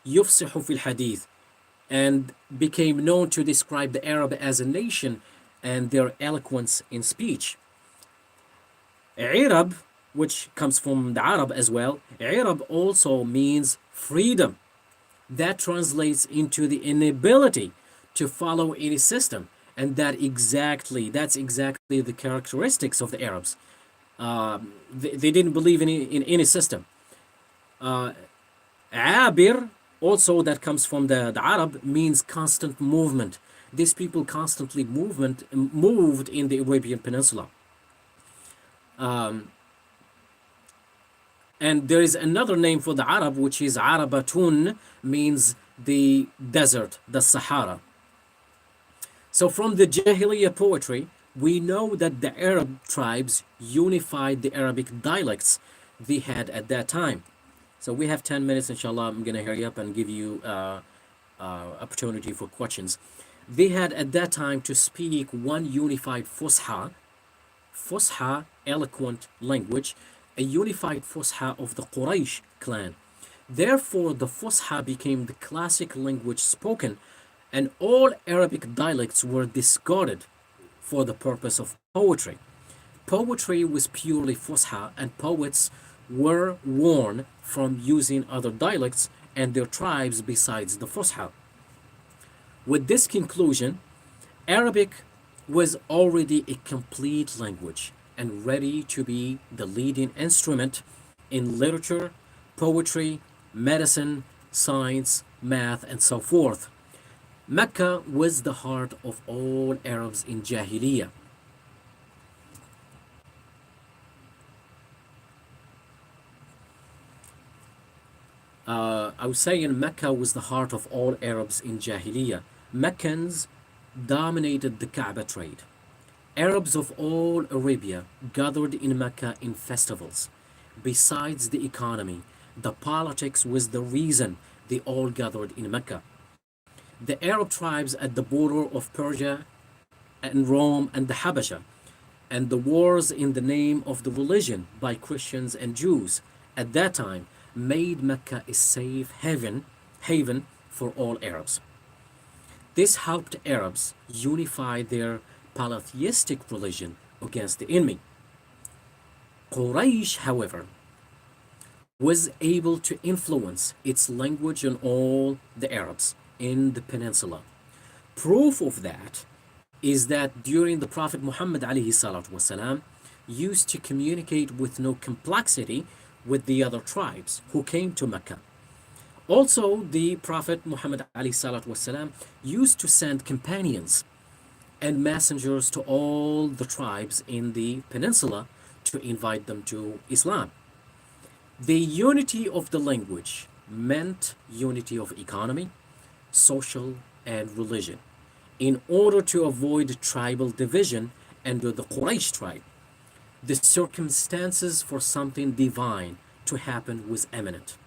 في الحديث, and became known to describe the Arab as a nation and their eloquence in speech. Irab, which comes from the Arab as well, Irab also means freedom. That translates into the inability to follow any system, and that's exactly the characteristics of the Arabs. They didn't believe in any system. Abir, also that comes from the Arab, means constant movement. These people constantly moved in the Arabian Peninsula. And there is another name for the Arab, which is Arabatun, means the desert, the Sahara. So from the Jahiliyyah poetry, we know that the Arab tribes unified the Arabic dialects they had at that time. So we have 10 minutes, inshallah. I'm going to hurry up and give you opportunity for questions. They had at that time to speak one unified Fusha, eloquent language, a unified Fusha of the Quraysh clan. Therefore, the Fusha became the classic language spoken, and all Arabic dialects were discarded for the purpose of poetry. Poetry was purely Fusha, and poets were warned from using other dialects and their tribes besides the Fusha. With this conclusion, Arabic was already a complete language and ready to be the leading instrument in literature, poetry, medicine, science, math, and so forth. Mecca was the heart of all Arabs in Jahiliyyah. I was saying Mecca was the heart of all Arabs in Jahiliyyah. Meccans dominated the Kaaba trade. Arabs of all Arabia gathered in Mecca in festivals. Besides the economy, the politics was the reason they all gathered in Mecca. The Arab tribes at the border of Persia and Rome and the Habasha, and the wars in the name of the religion by Christians and Jews at that time made Mecca a safe haven for all Arabs. This helped Arabs unify their polytheistic religion against the enemy. Quraysh, however, was able to influence its language on all the Arabs in the peninsula. Proof of that is that during the Prophet Muhammad ﷺ used to communicate with no complexity with the other tribes who came to Mecca. Also, the Prophet Muhammad ﷺ used to send companions and messengers to all the tribes in the peninsula to invite them to Islam. The unity of the language meant unity of economy, social, and religion, in order to avoid tribal division under the Quraysh tribe. The circumstances for something divine to happen was imminent,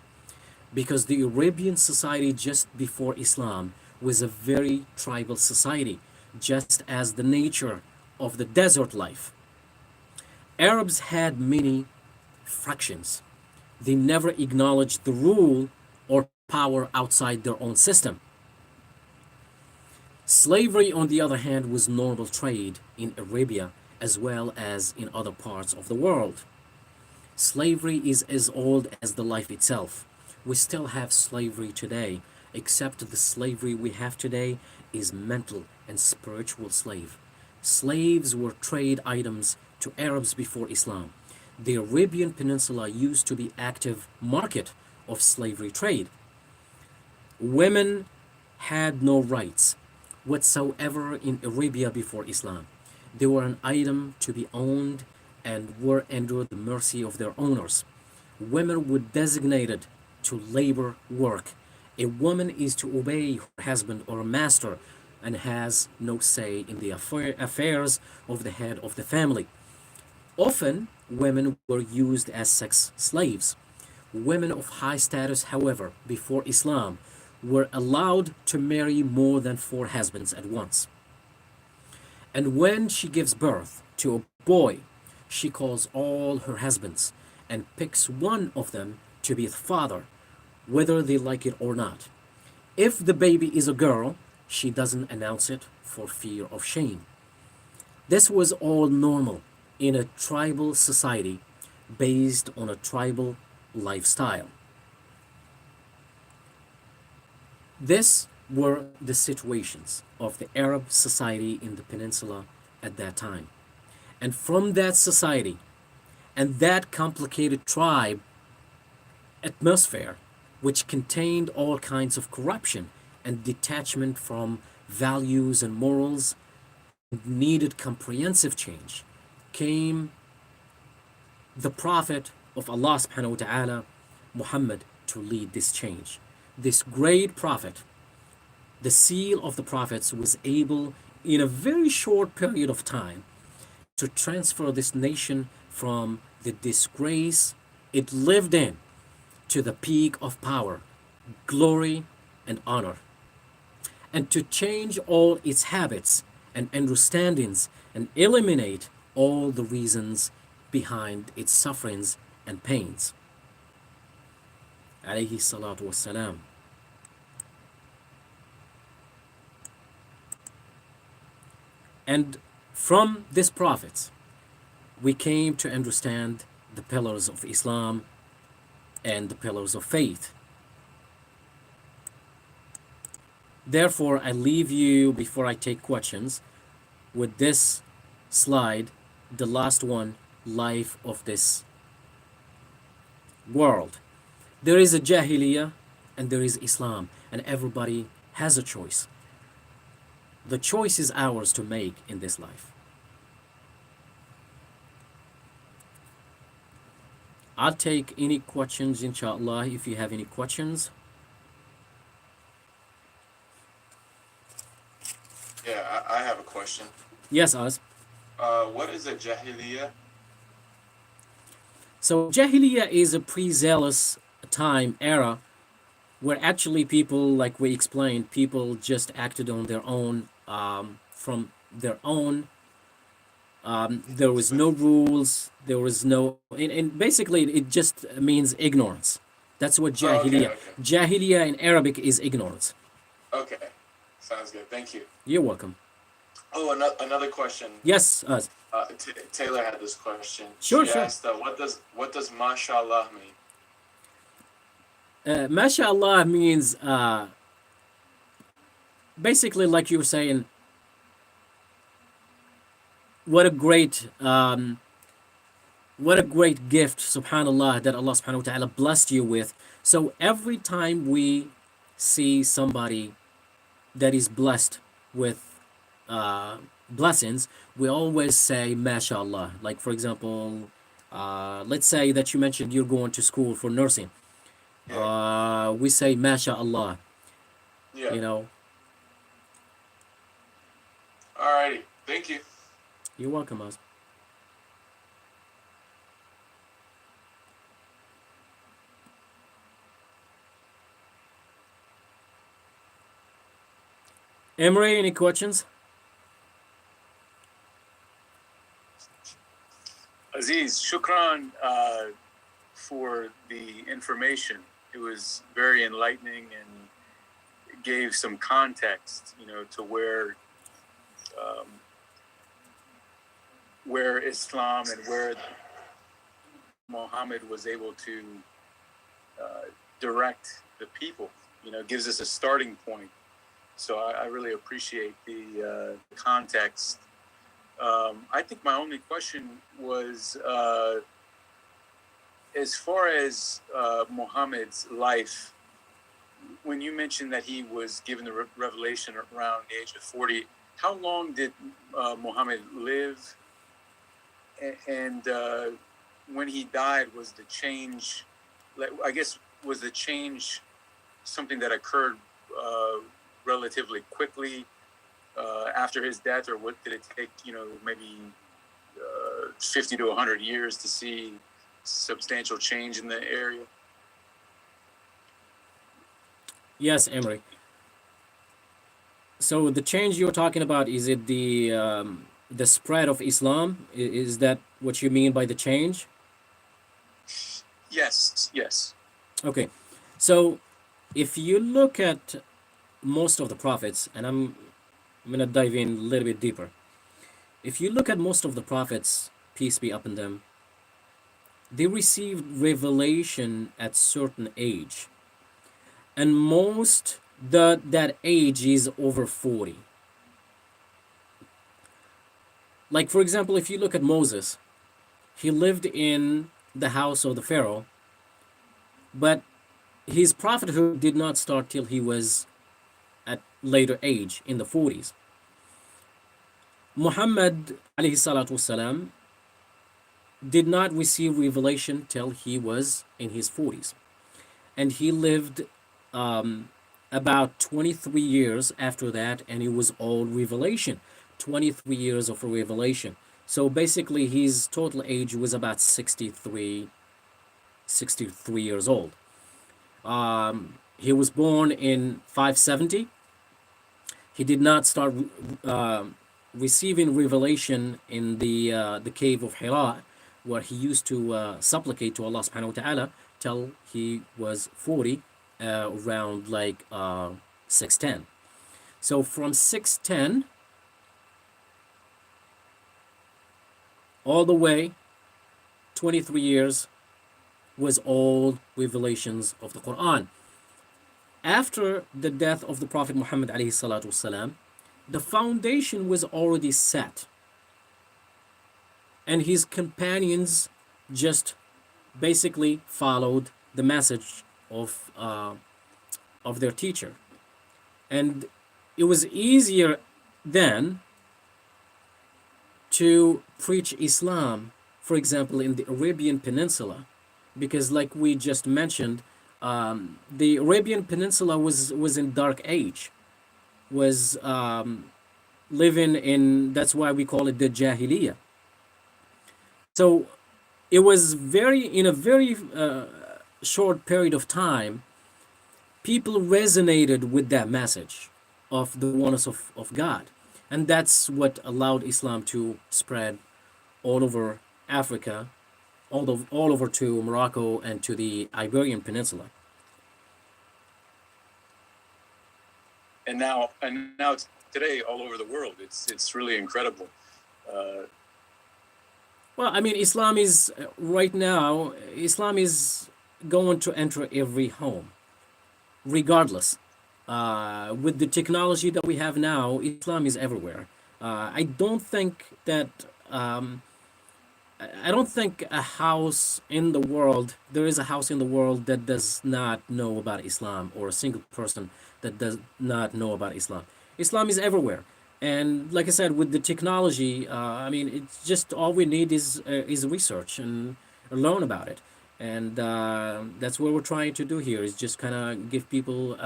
because the Arabian society just before Islam was a very tribal society, just as the nature of the desert life. Arabs had many fractions. They never acknowledged the rule or power outside their own system. Slavery, on the other hand, was normal trade in Arabia as well as in other parts of the world. Slavery is as old as the life itself. We still have slavery today, except the slavery we have today is mental and spiritual slave. Slaves were trade items to Arabs before Islam. The Arabian Peninsula used to be active market of slavery trade. Women had no rights whatsoever in Arabia before Islam. They were an item to be owned and were under the mercy of their owners. Women were designated to labor work. A woman is to obey her husband or master and has no say in the affairs of the head of the family. Often, women were used as sex slaves. Women of high status, however, before Islam, were allowed to marry more than 4 husbands at once. And when she gives birth to a boy, she calls all her husbands and picks one of them to be the father, whether they like it or not. If the baby is a girl, she doesn't announce it for fear of shame. This was all normal in a tribal society based on a tribal lifestyle. These were the situations of the Arab society in the peninsula at that time. And from that society and that complicated tribe atmosphere, which contained all kinds of corruption and detachment from values and morals, needed comprehensive change, came the Prophet of Allah subhanahu wa ta'ala, Muhammad, to lead this change. This great prophet, the seal of the prophets, was able in a very short period of time to transfer this nation from the disgrace it lived in to the peak of power, glory, and honor, and to change all its habits and understandings and eliminate all the reasons behind its sufferings and pains. Alayhi salatu wassalam. And from this prophet, we came to understand the pillars of Islam and the pillars of faith. Therefore, I leave you, before I take questions, with this slide, the last one, life of this world. There is a Jahiliyyah and there is Islam, and everybody has a choice. The choice is ours to make in this life. I'll take any questions, inshallah, if you have any questions. Yeah, I have a question. Yes, Az. What is a jahiliyyah? So Jahiliyyah is a pre-zealous time era where actually people, like we explained, people just acted on their own, from their own. There was no rules. There was no, and basically it just means ignorance. That's what Oh, okay, Jahiliyyah. okay. Jahiliyyah in Arabic is ignorance. Okay. Sounds good. Thank you. You're welcome. Oh, another question. Yes, Az. Taylor had this question. Sure, She sure. asked, what does mashallah mean? Mashallah means basically, like you were saying, what a great gift, subhanallah, that Allah subhanahu wa ta'ala blessed you with. So every time we see somebody that is blessed with blessings, we always say mashallah. Like for example, let's say that you mentioned you're going to school for nursing. Yeah. We say mashallah. Yeah. You know. Alrighty. Thank you. You're welcome, Oz. Emery, any questions? Aziz, shukran for the information. It was very enlightening and gave some context, to where Islam and where Muhammad was able to direct the people. Gives us a starting point. So I really appreciate the context. I think my only question was, as far as Muhammad's life, when you mentioned that he was given the revelation around the age of 40, how long did Muhammad live? And when he died, was the change, was the change something that occurred relatively quickly after his death, or what did it take, maybe 50 to 100 years to see substantial change in the area? Yes, Emery. So the change you're talking about, is it the spread of Islam? Is that what you mean by the change? Yes. Okay. So if you look at most of the prophets, and I'm going to dive in a little bit deeper. If you look at most of the prophets, peace be upon them, they received revelation at certain age. And that age is over 40. Like, for example, if you look at Moses, he lived in the house of the Pharaoh, but his prophethood did not start till he was at later age, in the 40s. Muhammad alayhi salatu wasalam did not receive revelation till he was in his 40s. And he lived about 23 years after that, and it was all revelation. 23 years of revelation. So basically his total age was about 63 years old. He was born in 570. He did not start receiving revelation in the cave of Hira, where he used to supplicate to Allah subhanahu wa ta'ala, till he was 40, around like 610. So from 610 all the way 23 years was all revelations of the Quran. After the death of the Prophet Muhammad alayhi salatu wasalam, the foundation was already set, and his companions just basically followed the message of of their teacher. And it was easier then to preach Islam, for example, in the Arabian Peninsula, because like we just mentioned, the Arabian Peninsula was in dark age, was living in, that's why we call it the Jahiliyyah. So it was in a very short period of time, people resonated with that message of the oneness of God. And that's what allowed Islam to spread all over Africa, all over to Morocco and to the Iberian Peninsula. And now today, all over the world, it's really incredible. Well, I mean, Islam is right now. Islam is going to enter every home, regardless. With the technology that we have now, Islam is everywhere. I don't think that. I don't think a house in the world, there is a house in the world that does not know about Islam, or a single person that does not know about Islam. Islam is everywhere. And like I said, with the technology, I mean, it's just all we need is research and learn about it. And that's what we're trying to do here, is just kind of give people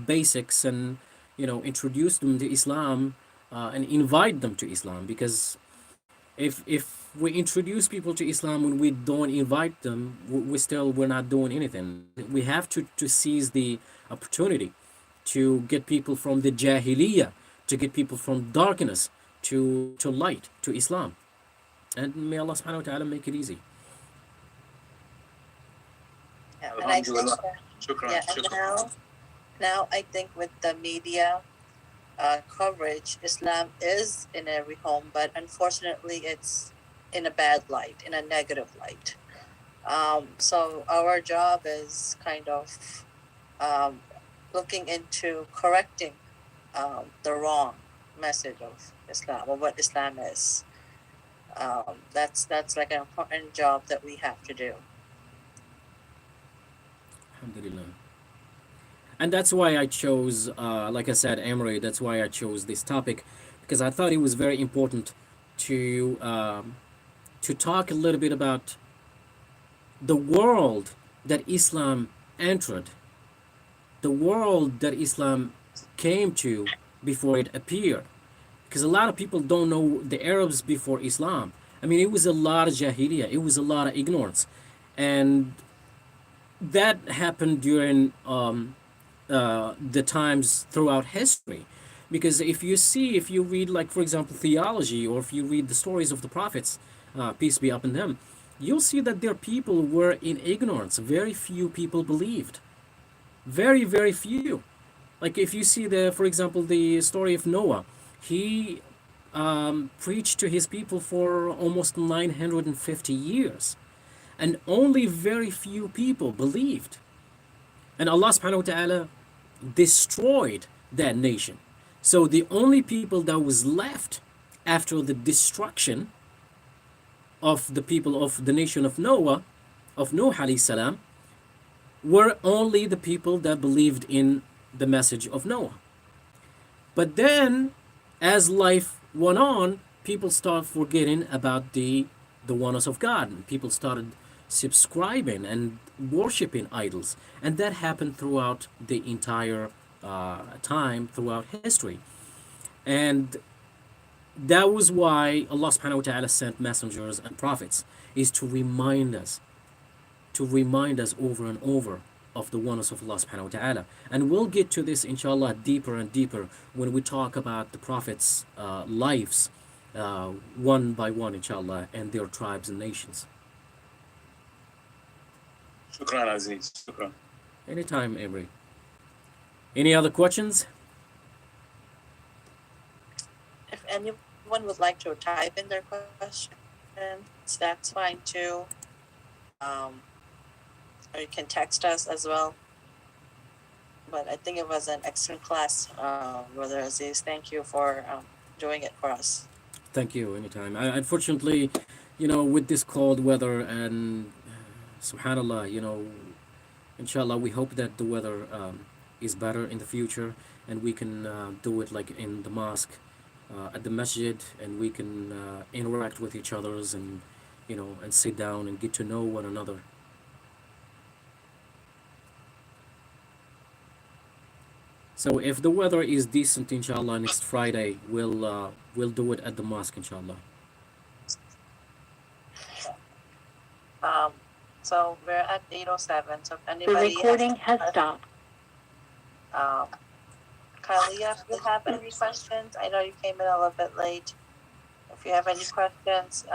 basics and, introduce them to Islam and invite them to Islam. Because if we introduce people to Islam when we don't invite them, we're not doing anything. We have to seize the opportunity to get people from the Jahiliyyah, to get people from darkness to light, to Islam. And may Allah subhanahu wa ta'ala make it easy. Yeah, and I think now I think with the media coverage, Islam is in every home, but unfortunately it's in a bad light, in a negative light. So our job is kind of looking into correcting the wrong message of Islam, or what Islam is. That's like an important job that we have to do. Alhamdulillah. And that's why I chose, like I said, Emery, that's why I chose this topic, because I thought it was very important to talk a little bit about the world that Islam entered, the world that Islam came to before it appeared. Because a lot of people don't know the Arabs before Islam. I mean, it was a lot of Jahiliyyah, it was a lot of ignorance. And that happened during the times throughout history. Because if you read, like, for example, theology, or if you read the stories of the prophets, peace be upon them, you'll see that their people were in ignorance. Very few people believed. Very, very few. Like if you see for example, the story of Noah, he preached to his people for almost 950 years. And only very few people believed. And Allah subhanahu wa ta'ala destroyed that nation. So the only people that was left after the destruction of the people of the nation of Noah, of Nuh alayhi salam, were only the people that believed in the message of Noah. But then, as life went on, people started forgetting about the oneness of God, and people started subscribing and worshiping idols. And that happened throughout the entire time, throughout history. And that was why Allah subhanahu wa ta'ala sent messengers and prophets, is to remind us over and over of the oneness of Allah subhanahu wa ta'ala. And we'll get to this inshallah deeper and deeper when we talk about the prophets' lives one by one inshallah, and their tribes and nations. Shukran, Aziz. Shukran. Anytime, Emery. Any other questions? If anyone would like to type in their questions, that's fine too. Or you can text us as well. But I think it was an excellent class, Brother Aziz. Thank you for doing it for us. Thank you. Anytime. Unfortunately, with this cold weather and subhanallah, inshallah, we hope that the weather is better in the future, and we can do it like in the mosque, at the masjid, and we can interact with each others, and and sit down and get to know one another. So if the weather is decent, inshallah, next Friday we'll do it at the mosque, inshallah. Um, so we're at 8:07. So if The anybody recording has stopped. um, Kalia, if you have any questions, I know you came in a little bit late. If you have any questions,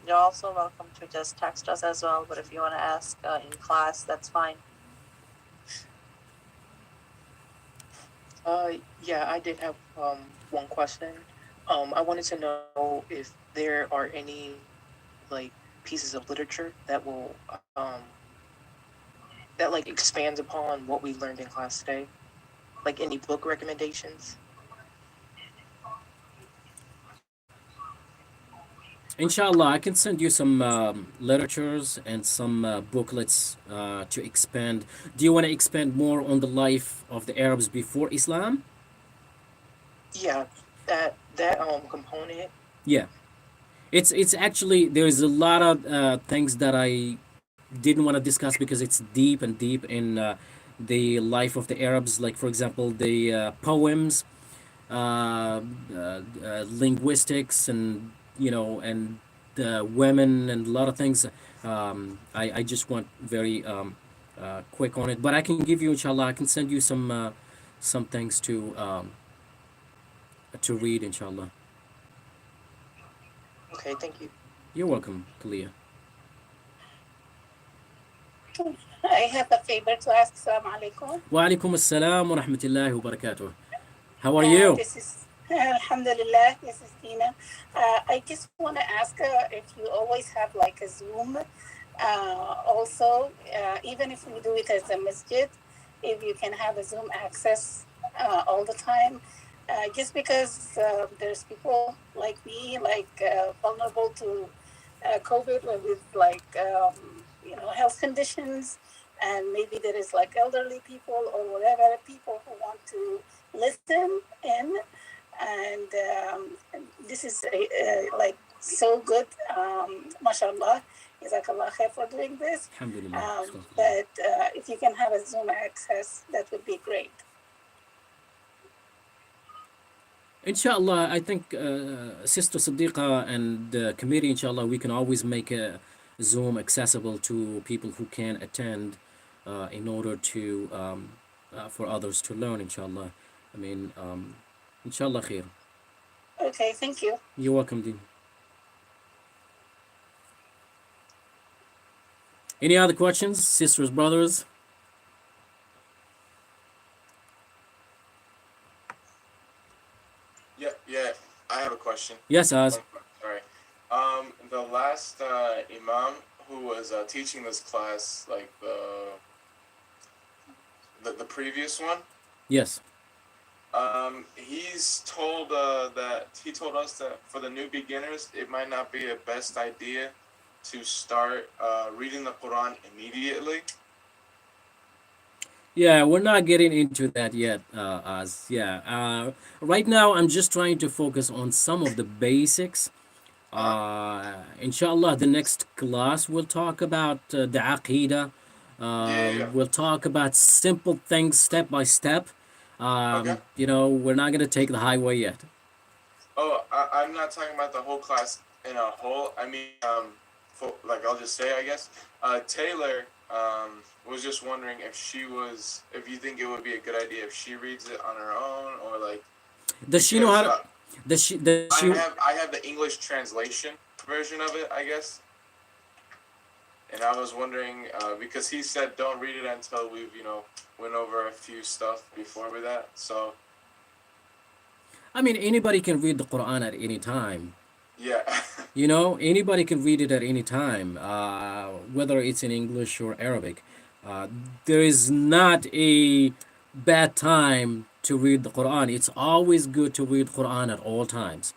you're also welcome to just text us as well. But if you want to ask in class, that's fine. Yeah, I did have one question. I wanted to know if there are any like pieces of literature that will that like expands upon what we learned in class today, like any book recommendations. Inshallah, I can send you some literatures and some booklets to expand. Do you want to expand more on the life of the Arabs before Islam? Yeah, that component. Yeah, it's actually there's a lot of things that I didn't want to discuss because it's deep and deep in the life of the Arabs. Like for example, the poems, linguistics, and and the women and a lot of things. I just want very quick on it, but I can give you, inshallah, I can send you some things to read, inshallah. Okay, thank you. You're welcome, Kalia. I have a favor to ask. Assalamu alaikum. Wa alaikum assalam wa rahmatullahi wa barakatuh. How are you? This is Alhamdulillah. This is Tina. I just want to ask if you always have like a Zoom. Also, even if we do it as a masjid, if you can have a Zoom access all the time. Just because there's people like me, like vulnerable to COVID with like health conditions, and maybe there is like elderly people or whatever people who want to listen in, and this is like so good, mashallah, jazakallah khair for doing this. Alhamdulillah. But if you can have a Zoom access, that would be great. Inshallah, I think Sister Sadiqa and the committee, inshallah, we can always make a Zoom accessible to people who can attend in order to for others to learn, inshallah. I mean, inshallah khair. Okay, thank you. You're welcome, Dean. Any other questions, sisters, brothers? Yeah, I have a question. Yes, Az. Sorry. The last imam who was teaching this class, like the previous one. Yes. He's told he told us that for the new beginners, it might not be a best idea to start reading the Quran immediately. Yeah, we're not getting into that yet, Az. Yeah. Right now, I'm just trying to focus on some of the basics. Inshallah, the next class we'll talk about the Aqidah. We'll talk about simple things step by step. Okay. We're not going to take the highway yet. Oh, I'm not talking about the whole class in a whole. I mean, I'll just say, I guess, Taylor was just wondering if you think it would be a good idea if she reads it on her own, or like. Does she know how to? I have the English translation version of it, I guess. And I was wondering, because he said don't read it until we've, went over a few stuff before with that. So. I mean, anybody can read the Quran at any time. Yeah. Anybody can read it at any time, whether it's in English or Arabic. There is not a bad time to read the Quran. It's always good to read Quran at all times.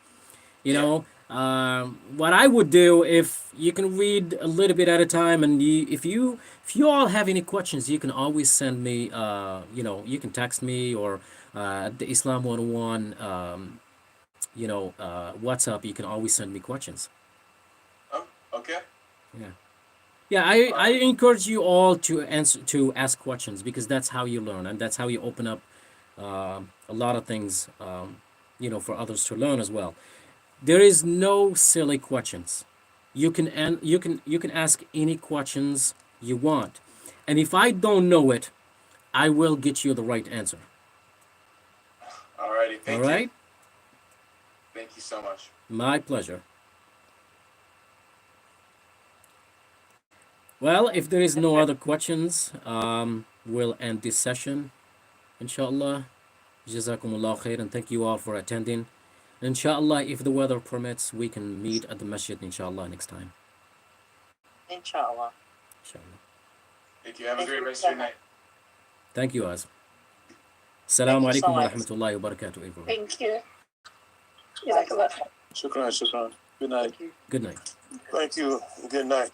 What I would do, if you can read a little bit at a time, and if you all have any questions, you can always send me. You can text me, or the Islam 101. WhatsApp. You can always send me questions. Oh, okay. Yeah. Yeah, I encourage you all to ask questions, because that's how you learn, and that's how you open up a lot of things, for others to learn as well. There is no silly questions. You can ask any questions you want, and if I don't know it, I will get you the right answer. Alrighty, All thank right? you. Thank you so much. My pleasure. Well, if there is no other questions, we'll end this session. Inshallah. Jazakumullah khair, and thank you all for attending. Inshallah, if the weather permits, we can meet at the masjid, inshallah, next time. Inshallah. Inshallah. Thank you. Have a Thank great you rest so of your much. night. Thank you, Az. Assalamu you so alaikum wa much. rahmatullahi wa barakatuh, everyone. Thank you. Jazakallah. Shukran, shukran. Good night. Good night. Thank you. Good night.